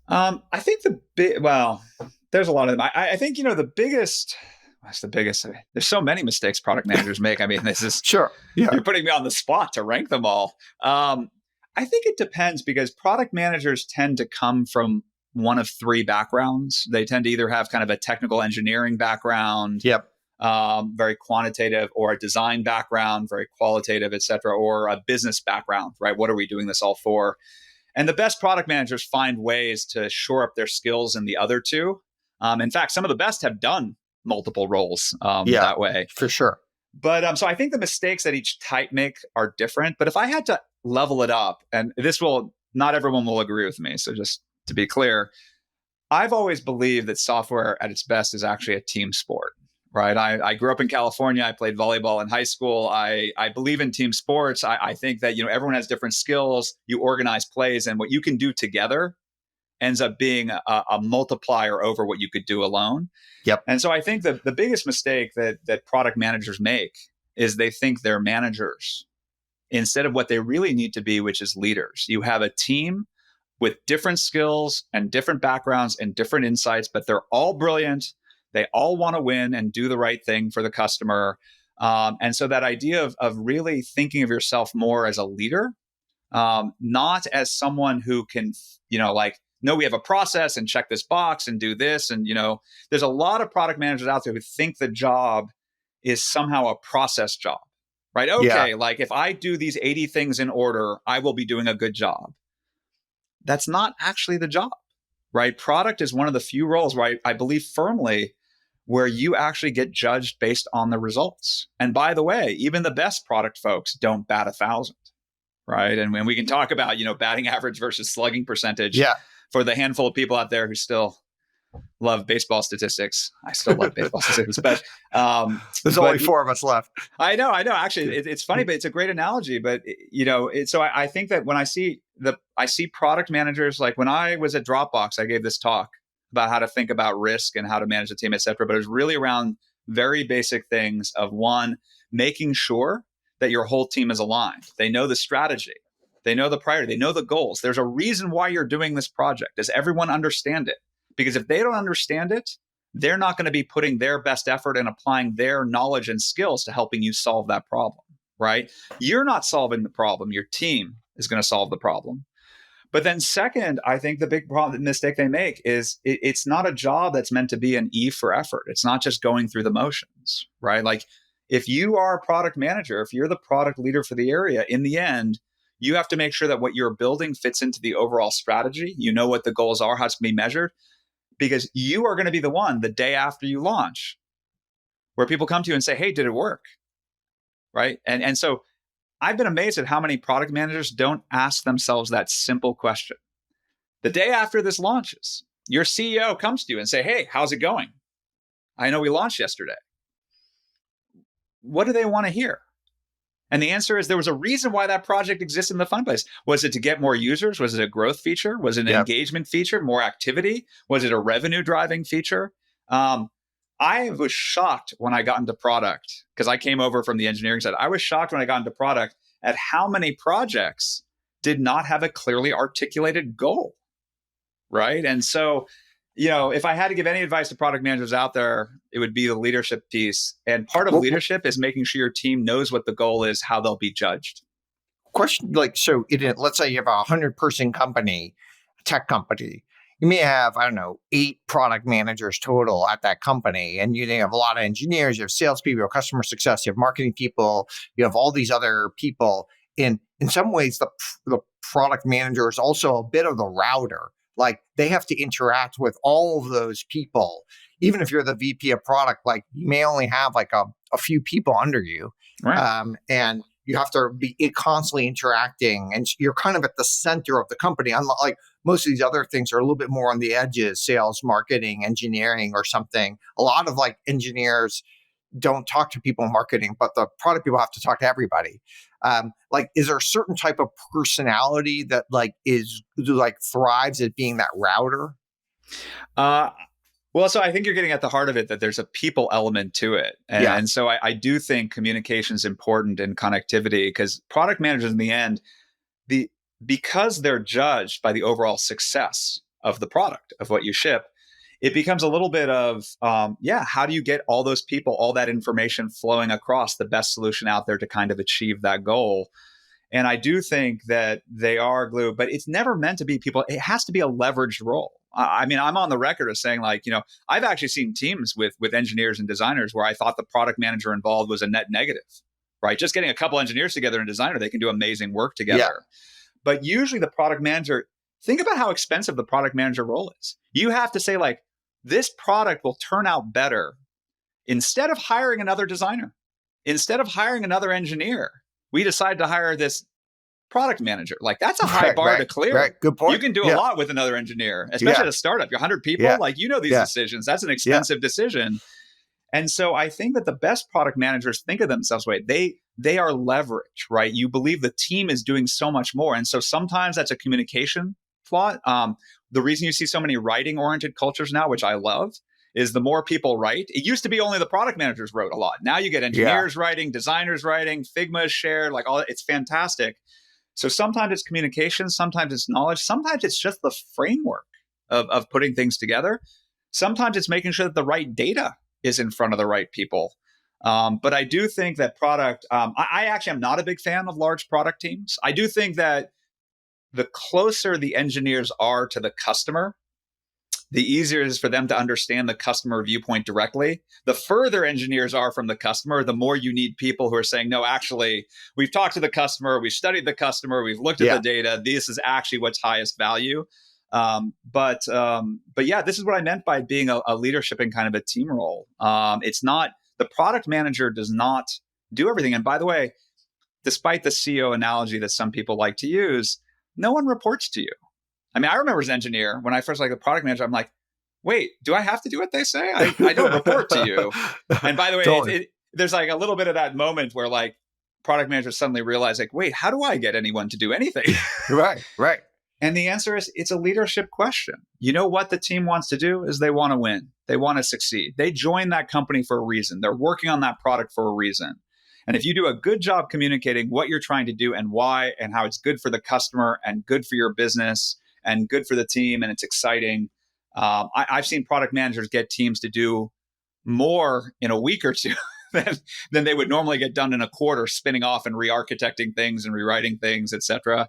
I think there's a lot of them. I think, the biggest, what's the biggest? There's so many mistakes product managers make. I mean, this is, Sure. Yeah. you're putting me on the spot to rank them all. I think it depends because product managers tend to come from one of three backgrounds. They tend to either have kind of a technical engineering background, Yep. very quantitative, or a design background, very qualitative, et cetera, or a business background, right? What are we doing this all for? And the best product managers find ways to shore up their skills in the other two. In fact, some of the best have done multiple roles that way. For sure. But so I think the mistakes that each type make are different. But if I had to level it up, and not everyone will agree with me. So just to be clear, I've always believed that software at its best is actually a team sport, right? I grew up in California. I played volleyball in high school. I believe in team sports. I think that, everyone has different skills. You organize plays, and what you can do together ends up being a multiplier over what you could do alone. Yep. And so I think that the biggest mistake that product managers make is they think they're managers instead of what they really need to be, which is leaders. You have a team with different skills and different backgrounds and different insights, but they're all brilliant. They all want to win and do the right thing for the customer. And so that idea of really thinking of yourself more as a leader, not as someone who can, no, we have a process and check this box and do this. And, there's a lot of product managers out there who think the job is somehow a process job, right? Okay, like if I do these 80 things in order, I will be doing a good job. That's not actually the job, right? Product is one of the few roles where I believe firmly where you actually get judged based on the results. And by the way, even the best product folks don't bat 1,000, right? And when we can talk about, batting average versus slugging percentage for the handful of people out there who still love baseball statistics. I still love baseball statistics, but there's only 4 of us left. I know. Actually, it's funny, but it's a great analogy. But so I think that when I see product managers, like when I was at Dropbox, I gave this talk about how to think about risk and how to manage a team, et cetera. But it was really around very basic things of one, making sure that your whole team is aligned. They know the strategy. They know the priority. They know the goals. There's a reason why you're doing this project. Does everyone understand it? Because if they don't understand it, they're not going to be putting their best effort and applying their knowledge and skills to helping you solve that problem, right? You're not solving the problem. Your team is going to solve the problem. But then second, I think the big mistake they make is it's not a job that's meant to be an E for effort. It's not just going through the motions, right? Like if you are a product manager, if you're the product leader for the area, in the end, you have to make sure that what you're building fits into the overall strategy. You know what the goals are, how it's going to be measured, because you are going to be the one the day after you launch where people come to you and say, hey, did it work? Right. And so I've been amazed at how many product managers don't ask themselves that simple question. The day after this launches, your CEO comes to you and say, hey, how's it going? I know we launched yesterday. What do they want to hear? And the answer is there was a reason why that project exists in the fun place. Was it to get more users? Was it a growth feature? Was it an engagement feature, more activity? Was it a revenue driving feature? I was shocked when I got into product because I came over from the engineering side. I was shocked when I got into product at how many projects did not have a clearly articulated goal, right? And so, if I had to give any advice to product managers out there, it would be the leadership piece. And part of leadership is making sure your team knows what the goal is, how they'll be judged. Question, let's say you have a 100-person company, tech company. You may have, 8 product managers total at that company. And you have a lot of engineers, you have salespeople, you have customer success, you have marketing people, you have all these other people. In some ways, the product manager is also a bit of the router. Like they have to interact with all of those people. Even if you're the VP of product, like you may only have like a few people under you. Right. And you have to be constantly interacting, and you're kind of at the center of the company. Unlike most of these other things are a little bit more on the edges, sales, marketing, engineering, or something. A lot of like engineers don't talk to people in marketing, but the product people have to talk to everybody. Is there a certain type of personality that thrives at being that router? Uh, well, so I think you're getting at the heart of it, that there's a people element to it. Yeah. And so I do think communication is important and connectivity, because product managers in the end, the because they're judged by the overall success of the product, of what you ship, it becomes a little bit of, how do you get all those people, all that information flowing across the best solution out there to kind of achieve that goal? And I do think that they are glue, but it's never meant to be people. It has to be a leveraged role. I mean, I'm on the record of saying, like, I've actually seen teams with engineers and designers where I thought the product manager involved was a net negative, right? Just getting a couple engineers together and a designer, they can do amazing work together. Yeah. But usually the product manager, think about how expensive the product manager role is. You have to say, like, this product will turn out better instead of hiring another designer, instead of hiring another engineer. We decide to hire this product manager. Like, that's a high bar to clear. Right. Good point. You can do a lot with another engineer, especially at a startup. You're 100 people. Like, these decisions. That's an expensive decision. And so I think that the best product managers think of themselves, right? They are leverage, right? You believe the team is doing so much more. And so sometimes that's a communication flaw. The reason you see so many writing-oriented cultures now, which I love, is the more people write. It used to be only the product managers wrote a lot. Now you get engineers writing, designers writing, Figma is shared, like all. It's fantastic. So sometimes it's communication, sometimes it's knowledge, sometimes it's just the framework of putting things together. Sometimes it's making sure that the right data is in front of the right people. But I do think that product, I actually am not a big fan of large product teams. I do think that the closer the engineers are to the customer, the easier it is for them to understand the customer viewpoint directly. The further engineers are from the customer, the more you need people who are saying, no, actually, we've talked to the customer, we've studied the customer, we've looked at the data. This is actually what's highest value. But yeah, this is what I meant by being a leadership in kind of a team role. It's not, the product manager does not do everything. And by the way, despite the CEO analogy that some people like to use, no one reports to you. I mean, I remember as an engineer, when I first like the product manager, I'm like, wait, do I have to do what they say? I don't report to you. And by the way, there's like a little bit of that moment where like product managers suddenly realize, like, wait, how do I get anyone to do anything? Right. And the answer is, it's a leadership question. You know what the team wants to do is they want to win. They want to succeed. They joined that company for a reason. They're working on that product for a reason. And if you do a good job communicating what you're trying to do and why, and how it's good for the customer and good for your business and good for the team, and it's exciting, I've seen product managers get teams to do more in a week or two than they would normally get done in a quarter, spinning off and re-architecting things and rewriting things, et cetera.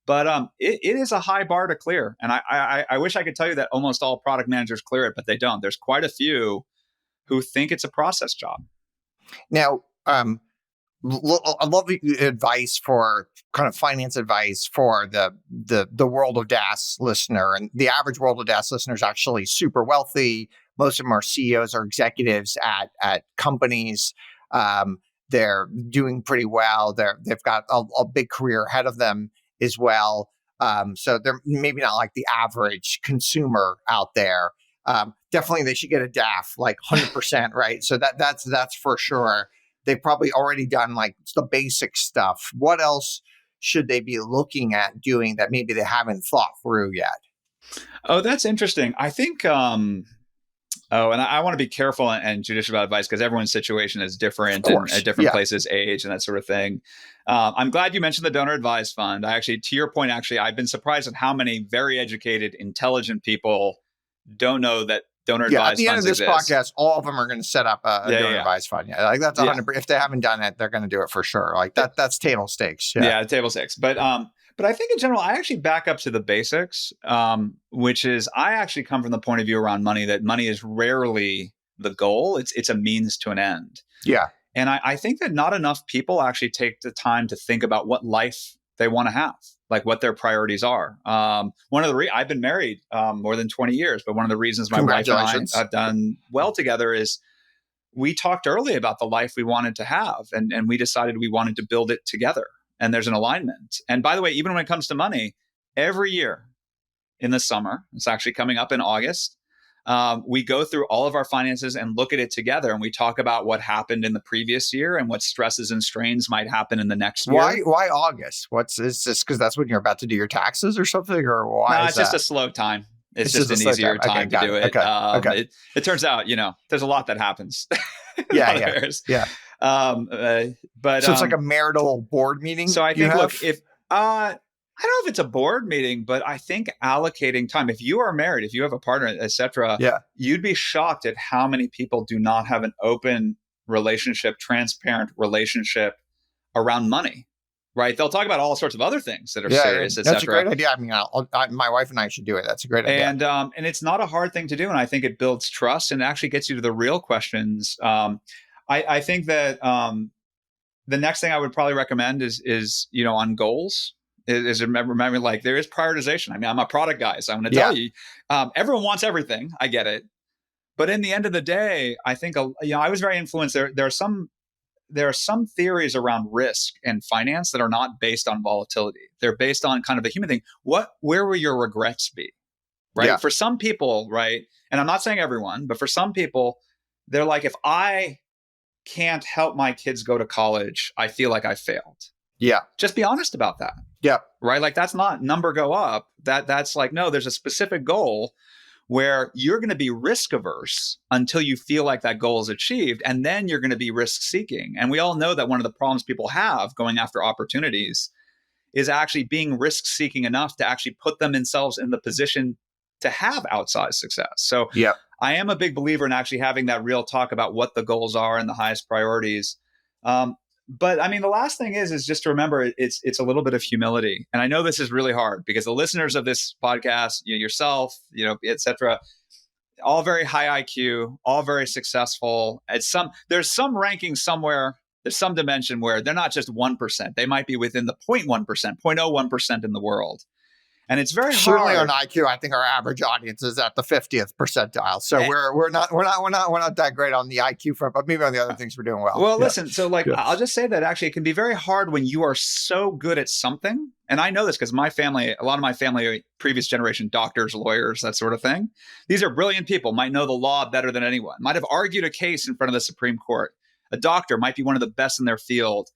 But it is a high bar to clear. And I wish I could tell you that almost all product managers clear it, but they don't. There's quite a few who think it's a process job. Now, I love the advice for kind of finance advice for the World of DaaS listener. And the average World of DaaS listener is actually super wealthy. Most of them are CEOs or executives at companies. They're doing pretty well. They've got a big career ahead of them as well. So they're maybe not like the average consumer out there. Definitely they should get a DAF, like 100%, right? So that's for sure. They've probably already done like the basic stuff. What else should they be looking at doing that maybe they haven't thought through yet? Oh, that's interesting. I think, and I want to be careful and judicious about advice because everyone's situation is different and at different places, age and that sort of thing. I'm glad you mentioned the donor advised fund. To your point, I've been surprised at how many very educated, intelligent people don't know that donor advised funds exist. At the end of this podcast, all of them are going to say up a donor advised fund. Yeah, like that's 100%. If they haven't done it, they're going to do it for sure. Like that's table stakes. Yeah, table stakes. But I think in general, I actually back up to the basics, which is I actually come from the point of view around money that money is rarely the goal. It's a means to an end. Yeah. And I think that not enough people actually take the time to think about what life they want to have, like what their priorities are. One of the I've been married more than 20 years, but one of the reasons my wife and I have done well together is we talked early about the life we wanted to have, and we decided we wanted to build it together. And there's an alignment. And by the way, even when it comes to money, every year in the summer, it's actually coming up in August, we go through all of our finances and look at it together. And we talk about what happened in the previous year and what stresses and strains might happen in the next year. Why August? Is this because that's when you're about to do your taxes or something? Or why? No, it's just a slow time. It's It's just just a an slow easier time. Okay, time to got do it. it. Okay, okay. It turns out, there's a lot that happens. A Yeah, lot of yeah, errors. yeah. Um, uh, but So it's like a marital board meeting so I you think, look, have? if I don't know if it's a board meeting, but I think allocating time. If you are married, if you have a partner, etc., Yeah, you'd be shocked at how many people do not have an open relationship, transparent relationship around money. Right? They'll talk about all sorts of other things that are yeah. serious, That's a etc. great idea. I mean, my wife and I should do it. That's a great idea. And it's not a hard thing to do, and I think it builds trust and actually gets you to the real questions. I think that the next thing I would probably recommend is on goals is remember like there is prioritization. I mean, I'm a product guy, so I'm going to tell Yeah, you, everyone wants everything. I get it, but in the end of the day, I think I was very influenced. There are some theories around risk and finance that are not based on volatility. They're based on kind of the human thing. Where will your regrets be? Right? yeah, For some people, right? And I'm not saying everyone, but for some people, they're like, if I can't help my kids go to college, I feel like I failed. yeah, Just be honest about that. yeah, Right? Like that's not number go up. That's like, no, there's a specific goal where you're going to be risk averse until you feel like that goal is achieved. And then you're going to be risk seeking. And we all know that one of the problems people have going after opportunities is actually being risk seeking enough to actually put themselves in the position to have outsized success. So yeah. I am a big believer in actually having that real talk about what the goals are and the highest priorities. But I mean, the last thing is just to remember it's a little bit of humility. And I know this is really hard because the listeners of this podcast, yourself, et cetera, all very high IQ, all very successful. There's some ranking somewhere. There's some dimension where they're not just 1%. They might be within the 0.1%, 0.01% in the world. And it's very Certainly on hard. IQ, I think our average audience is at the 50th percentile. So Eh, we're not that great on the IQ front, but maybe on the other things we're doing well. Well, Yeah. listen, so like Yeah. I'll just say that actually it can be very hard when you are so good at something. And I know this because a lot of my family, previous generation doctors, lawyers, that sort of thing. These are brilliant people, might know the law better than anyone, might have argued a case in front of the Supreme Court. A doctor might be one of the best in their field.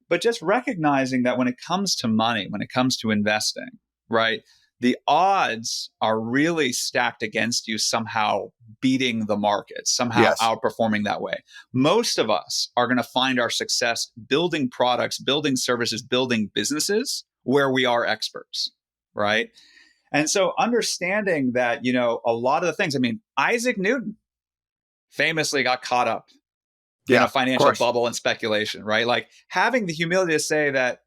But just recognizing that when it comes to money, when it comes to investing, right, the odds are really stacked against you somehow beating the market, somehow Yes. outperforming that way. Most of us are going to find our success building products, building services, building businesses where we are experts, right? And so understanding that, a lot of the things, I mean, Isaac Newton famously got caught up in Yeah, a of financial course. bubble and speculation, right? Like having the humility to say that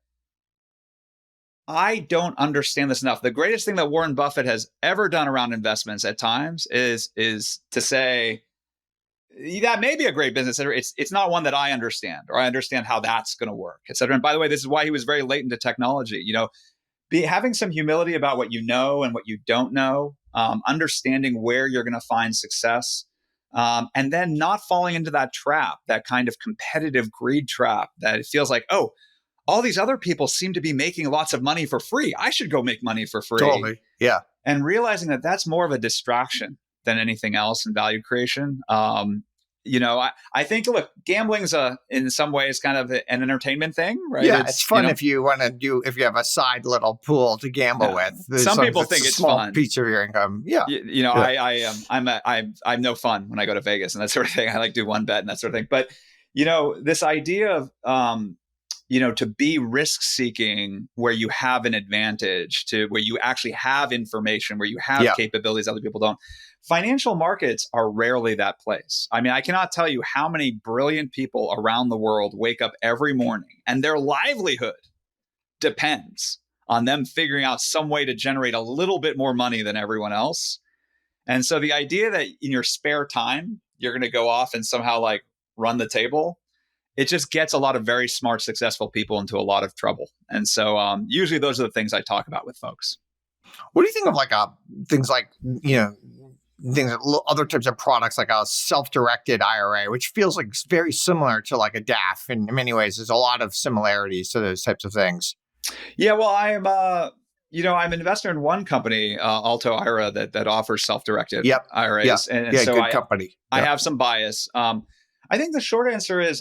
I don't understand this enough. The greatest thing that Warren Buffett has ever done around investments at times is to say that may be a great business. It's not one that I understand, or I understand how that's going to work, et cetera. And by the way, this is why he was very late into technology. Having some humility about what you know and what you don't know, understanding where you're going to find success, and then not falling into that trap, that kind of competitive greed trap that it feels like, oh, all these other people seem to be making lots of money for free. I should go make money for free. Totally. Yeah. And realizing that that's more of a distraction than anything else in value creation. I think, look, gambling's in some ways kind of an entertainment thing, right? Yeah, it's fun if you have a side little pool to gamble with. Some people think it's small fun. Piece of your income. Yeah. Yeah. I'm no fun when I go to Vegas and that sort of thing. I like do one bet and that sort of thing. But this idea of to be risk seeking where you have an advantage, to where you actually have information, where you have capabilities other people don't. Financial markets are rarely that place. I mean, I cannot tell you how many brilliant people around the world wake up every morning and their livelihood depends on them figuring out some way to generate a little bit more money than everyone else. And so the idea that in your spare time, you're going to go off and somehow like run the table, it just gets a lot of very smart, successful people into a lot of trouble. And so usually those are the things I talk about with folks. What do you think of like things like, other types of products like a self-directed IRA, which feels like very similar to like a DAF in many ways? There's a lot of similarities to those types of things. Yeah, well, I'm an investor in one company, Alto IRA, that offers self-directed IRAs. And so good company. I have some bias. I think the short answer is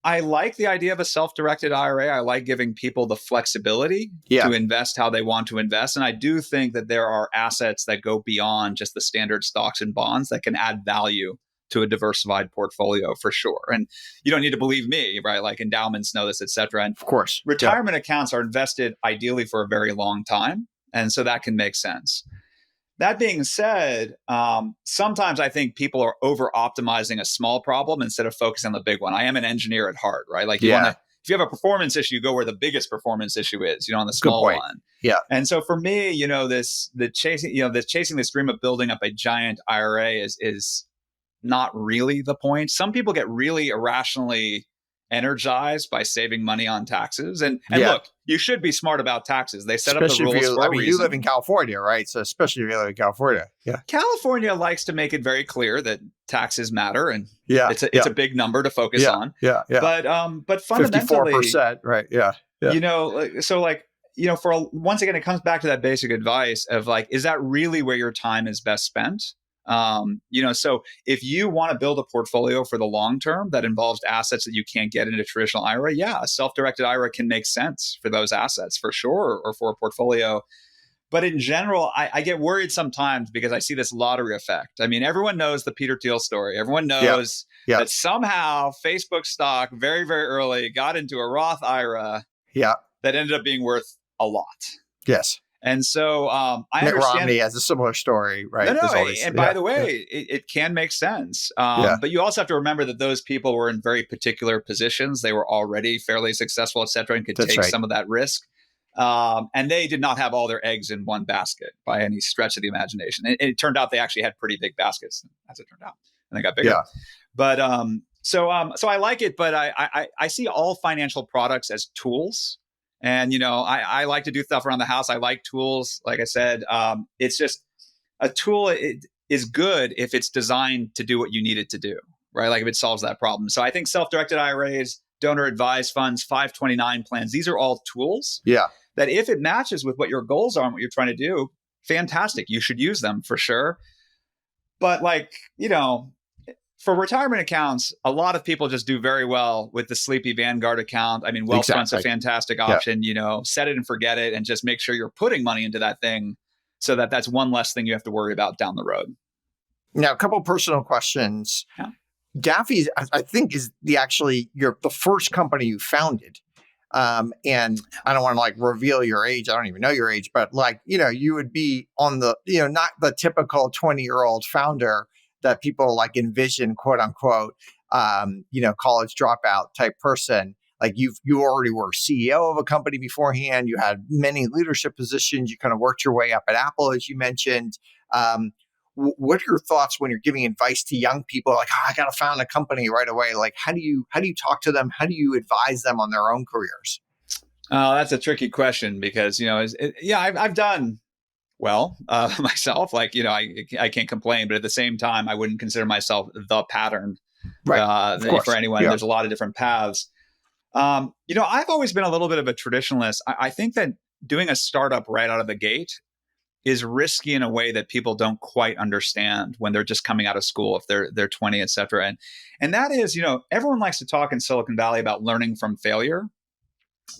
I like the idea of a self-directed IRA. I like giving people the flexibility to invest how they want to invest. And I do think that there are assets that go beyond just the standard stocks and bonds that can add value to a diversified portfolio for sure. And you don't need to believe me, right? Like endowments know this, et cetera. And of course, retirement accounts are invested ideally for a very long time. And so that can make sense. That being said, sometimes I think people are over optimizing a small problem instead of focusing on the big one. I am an engineer at heart, right? Like you want to, if you have a performance issue, go where the biggest performance issue is, on the small one. Yeah. And so for me, chasing this dream of building up a giant IRA is not really the point. Some people get really irrationally energized by saving money on taxes. And look, you should be smart about taxes. They set especially up the rules for a reason. You live in California, right? So especially if you live in California. Yeah. California likes to make it very clear that taxes matter, and it's a big number to focus on. Yeah. But fundamentally 54%, right? Yeah. Once again, it comes back to that basic advice of like, is that really where your time is best spent? So if you want to build a portfolio for the long term that involves assets that you can't get in a traditional IRA, a self-directed IRA can make sense for those assets for sure, or for a portfolio. But in general, I get worried sometimes because I see this lottery effect. I mean, everyone knows the Peter Thiel story. Everyone knows that somehow Facebook stock very, very early got into a Roth IRA that ended up being worth a lot. Yes. And so I Mitt understand. Romney has a similar story, right? And by the way, it can make sense. But you also have to remember that those people were in very particular positions. They were already fairly successful, et cetera, and could take some of that risk. And they did not have all their eggs in one basket by any stretch of the imagination. And it turned out they actually had pretty big baskets, as it turned out, and they got bigger. Yeah. But so I like it, but I see all financial products as tools. And, I like to do stuff around the house. I like tools. Like I said, it's just a tool. It is good if it's designed to do what you need it to do, right? Like if it solves that problem. So I think self-directed IRAs, donor advised funds, 529 plans, these are all tools that if it matches with what your goals are and what you're trying to do, fantastic. You should use them for sure. But for retirement accounts, a lot of people just do very well with the sleepy Vanguard account. I mean, Wealthfront's a fantastic option, set it and forget it and just make sure you're putting money into that thing so that that's one less thing you have to worry about down the road. Now, a couple of personal questions. Yeah. Daffy, I think, is the first company you founded. And I don't want to reveal your age. I don't even know your age, but you would be on the, not the typical 20-year-old founder that people envision, quote unquote, college dropout type person. Like you already were CEO of a company beforehand. You had many leadership positions. You kind of worked your way up at Apple, as you mentioned. What are your thoughts when you're giving advice to young people? Like, I got to found a company right away. Like, how do you talk to them? How do you advise them on their own careers? That's a tricky question because, I've done well myself. I can't complain, but at the same time, I wouldn't consider myself the pattern for anyone. There's a lot of different paths. I've always been a little bit of a traditionalist. I think that doing a startup right out of the gate is risky in a way that people don't quite understand when they're just coming out of school, if they're 20, et cetera. And that is, everyone likes to talk in Silicon Valley about learning from failure,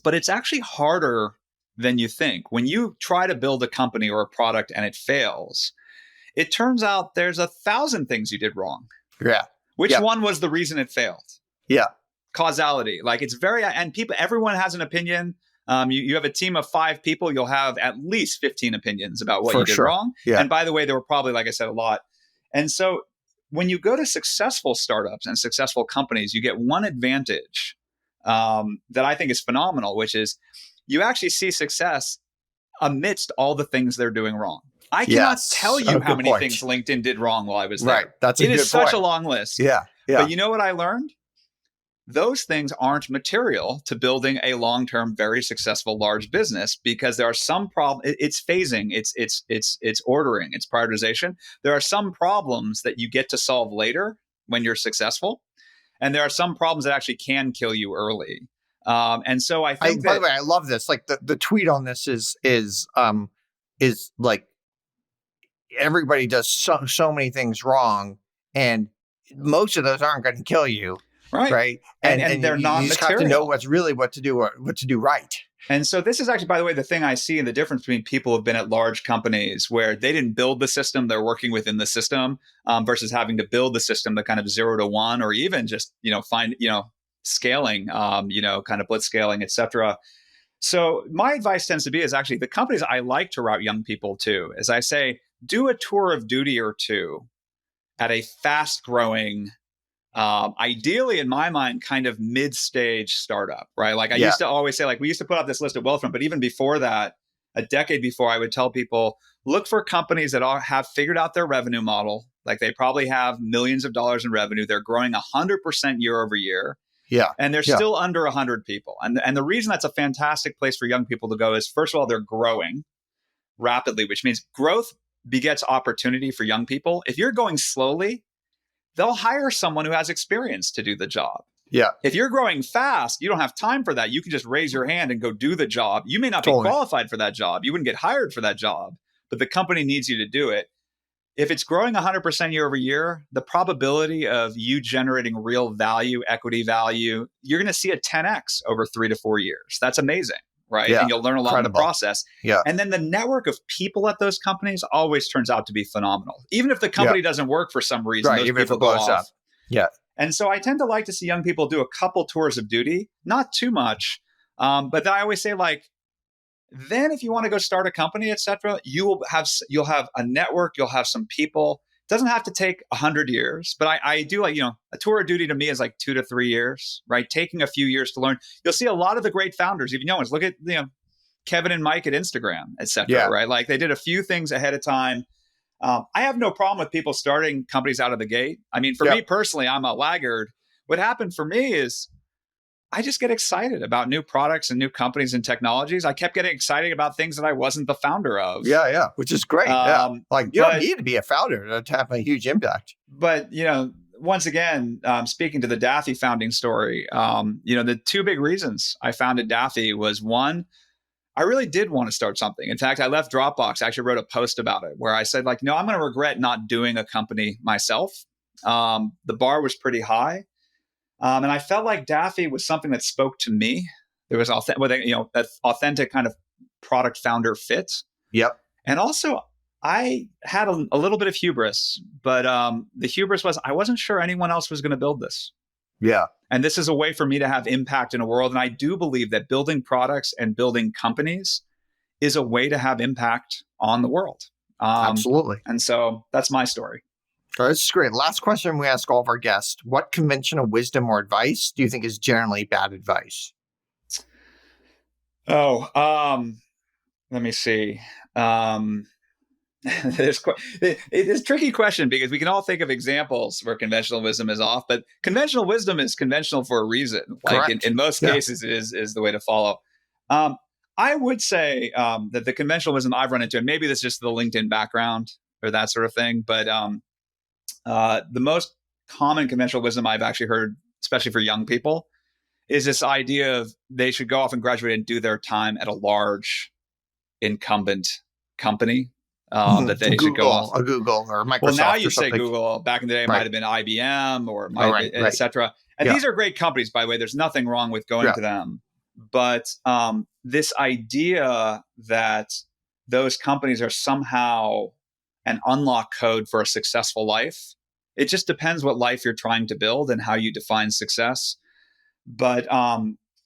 but it's actually harder than you think. When you try to build a company or a product and it fails, it turns out there's 1,000 things you did wrong. Yeah. Which one was the reason it failed? Yeah. Causality. Everyone has an opinion. You have a team of 5 people, you'll have at least 15 opinions about what you did wrong. Yeah. And by the way, there were probably, like I said, a lot. And so when you go to successful startups and successful companies, you get one advantage that I think is phenomenal, which is you actually see success amidst all the things they're doing wrong. I cannot tell you how many things LinkedIn did wrong while I was there. Right. That's a good point. It is such a long list. Yeah. But you know what I learned? Those things aren't material to building a long-term, very successful large business because there are some problems. It's phasing, it's ordering, it's prioritization. There are some problems that you get to solve later when you're successful, and there are some problems that actually can kill you early. And so I think by the way, I love this. Like the tweet on this is like everybody does so many things wrong, and most of those aren't going to kill you. Right. right? And And they're you not just have to know material. what's really what to do or what to do right. And so this is actually, by the way, the thing I see in the difference between people who've been at large companies where they didn't build the system, they're working within the system, versus having to build the system, the kind of 0 to 1, or even just, find, scaling, kind of blitz scaling, et cetera. So my advice tends to be is actually the companies I like to route young people to, as I say, do a tour of duty or two at a fast growing, ideally in my mind, kind of mid-stage startup, right? Like I Yeah. used to always say, like we used to put up this list of Wealthfront, but even before that, a decade before, I would tell people, look for companies that have figured out their revenue model. Like they probably have millions of dollars in revenue. They're growing 100% year over year. Yeah. And they're Yeah. still under 100 people. And the reason that's a fantastic place for young people to go is, first of all, they're growing rapidly, which means growth begets opportunity for young people. If you're going slowly, they'll hire someone who has experience to do the job. Yeah. If you're growing fast, you don't have time for that. You can just raise your hand and go do the job. You may not be Totally. qualified for that job. You wouldn't get hired for that job, but the company needs you to do it. If it's growing 100% year over year, the probability of you generating real value, equity value, you're going to see a 10x over 3 to 4 years. That's amazing, right? Yeah. And you'll learn a lot in the Incredible. process. Yeah. And then the network of people at those companies always turns out to be phenomenal. Even if the company doesn't work for some reason, Right. those Even if people it go blows off. up. Yeah. And so I tend to like to see young people do a couple tours of duty, not too much. But then I always say, like, then if you want to go start a company, et cetera, you'll have a network, you'll have some people. It doesn't have to take 100 years, but I do like, a tour of duty to me is like 2 to 3 years, right? Taking a few years to learn. You'll see a lot of the great founders, even young ones. Look at, Kevin and Mike at Instagram, et cetera, right? Like they did a few things ahead of time. I have no problem with people starting companies out of the gate. I mean, for me personally, I'm a laggard. What happened for me is I just get excited about new products and new companies and technologies. I kept getting excited about things that I wasn't the founder of. Yeah, yeah, which is great. Like you don't need to be a founder to have a huge impact. But, once again, speaking to the Daffy founding story, the two big reasons I founded Daffy was, one, I really did want to start something. In fact, I left Dropbox. I actually wrote a post about it where I said, like, no, I'm going to regret not doing a company myself. The bar was pretty high. And I felt like Daffy was something that spoke to me. There was that authentic kind of product founder fit. Yep. And also, I had a little bit of hubris, but the hubris was I wasn't sure anyone else was going to build this. Yeah. And this is a way for me to have impact in a world. And I do believe that building products and building companies is a way to have impact on the world. Absolutely. And so that's my story. Oh, this is great. Last question we ask all of our guests. What conventional wisdom or advice do you think is generally bad advice? Let me see. It's a tricky question because we can all think of examples where conventional wisdom is off, but conventional wisdom is conventional for a reason. Like in most cases, it is the way to follow. I would say that the conventional wisdom I've run into, and maybe this is just the LinkedIn background or that sort of thing, but the most common conventional wisdom I've actually heard, especially for young people, is this idea of they should go off and graduate and do their time at a large incumbent company. That they should go off. A Google or Microsoft. Well, now you say Google. Back in the day, it might have been IBM or et cetera. And these are great companies, by the way. There's nothing wrong with going to them. But this idea that those companies are somehow an unlock code for a successful life, it just depends what life you're trying to build and how you define success. But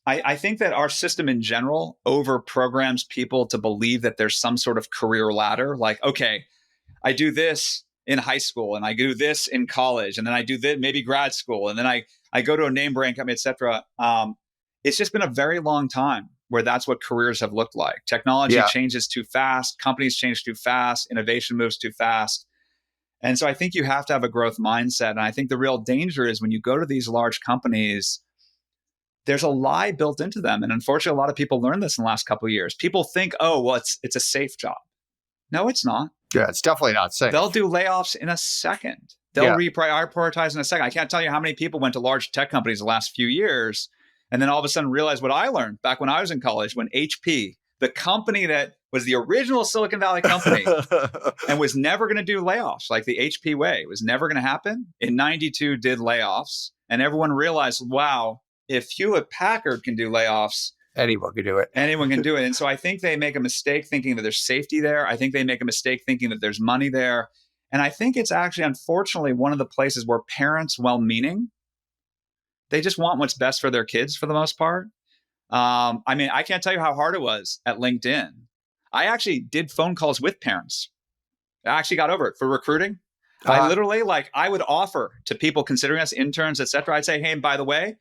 I think that our system in general over programs people to believe that there's some sort of career ladder. Like, okay, I do this in high school and I do this in college and then I do this, maybe grad school. And then I go to a name brand company, et cetera. It's just been a very long time where that's what careers have looked like. Technology changes too fast. Companies change too fast. Innovation moves too fast. And so I think you have to have a growth mindset. And I think the real danger is when you go to these large companies, there's a lie built into them. And unfortunately, a lot of people learned this in the last couple of years. People think, oh, well, it's a safe job. No, it's not. Yeah, it's definitely not safe. They'll do layoffs in a second. They'll reprioritize in a second. I can't tell you how many people went to large tech companies the last few years and then all of a sudden realized what I learned back when I was in college, when HP, the company that was the original Silicon Valley company and was never going to do layoffs like the HP way, it was never going to happen. In 92 did layoffs. And everyone realized, wow, if Hewlett Packard can do layoffs, anyone can do it. Anyone can do it. And so I think they make a mistake thinking that there's safety there. I think they make a mistake thinking that there's money there. And I think it's actually, unfortunately, one of the places where parents, well-meaning, they just want what's best for their kids for the most part. I mean, I can't tell you how hard it was at LinkedIn. I actually did phone calls with parents. I actually got over it for recruiting. I literally, I would offer to people considering us interns, et cetera. I'd say, hey, by the way,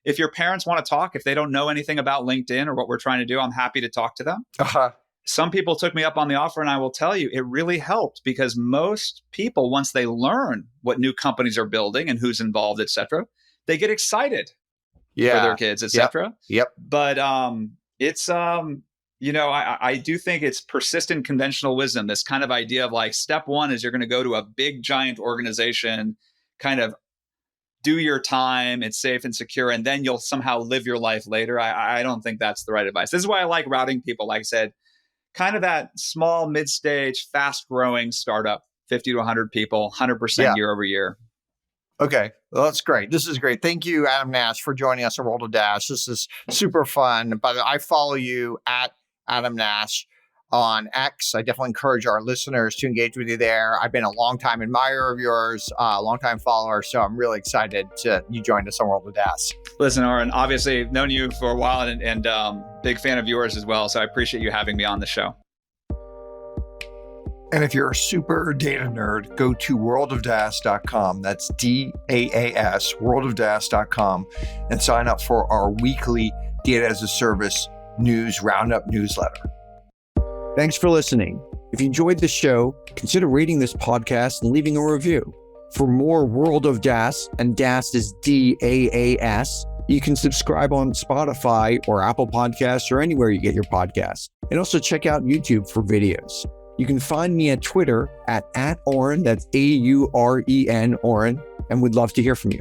if your parents want to talk, if they don't know anything about LinkedIn or what we're trying to do, I'm happy to talk to them. Some people took me up on the offer, and I will tell you, it really helped because most people, once they learn what new companies are building and who's involved, et cetera, they get excited for their kids, et cetera. Yep. But it's, I do think it's persistent conventional wisdom, this kind of idea of step one is you're going to go to a big, giant organization, kind of do your time, it's safe and secure, and then you'll somehow live your life later. I don't think that's the right advice. This is why I like routing people, like I said, kind of that small, mid-stage, fast-growing startup, 50 to 100 people, 100% year over year. Okay, well, that's great. This is great. Thank you, Adam Nash, for joining us on World of Dash. This is super fun. By the way, I follow you at Adam Nash on X. I definitely encourage our listeners to engage with you there. I've been a longtime admirer of yours, a longtime follower, so I'm really excited you joined us on World of Dash. Listen, Auren, obviously known you for a while and big fan of yours as well, so I appreciate you having me on the show. And if you're a super data nerd, go to worldofdash.com. That's DAAS, worldofdash.com, and sign up for our weekly Data as a Service news roundup newsletter. Thanks for listening. If you enjoyed the show, consider rating this podcast and leaving a review. For more World of DAS, and DAS is DAAS, you can subscribe on Spotify or Apple Podcasts or anywhere you get your podcasts. And also check out YouTube for videos. You can find me at Twitter at Auren, that's AUREN, Auren, and we'd love to hear from you.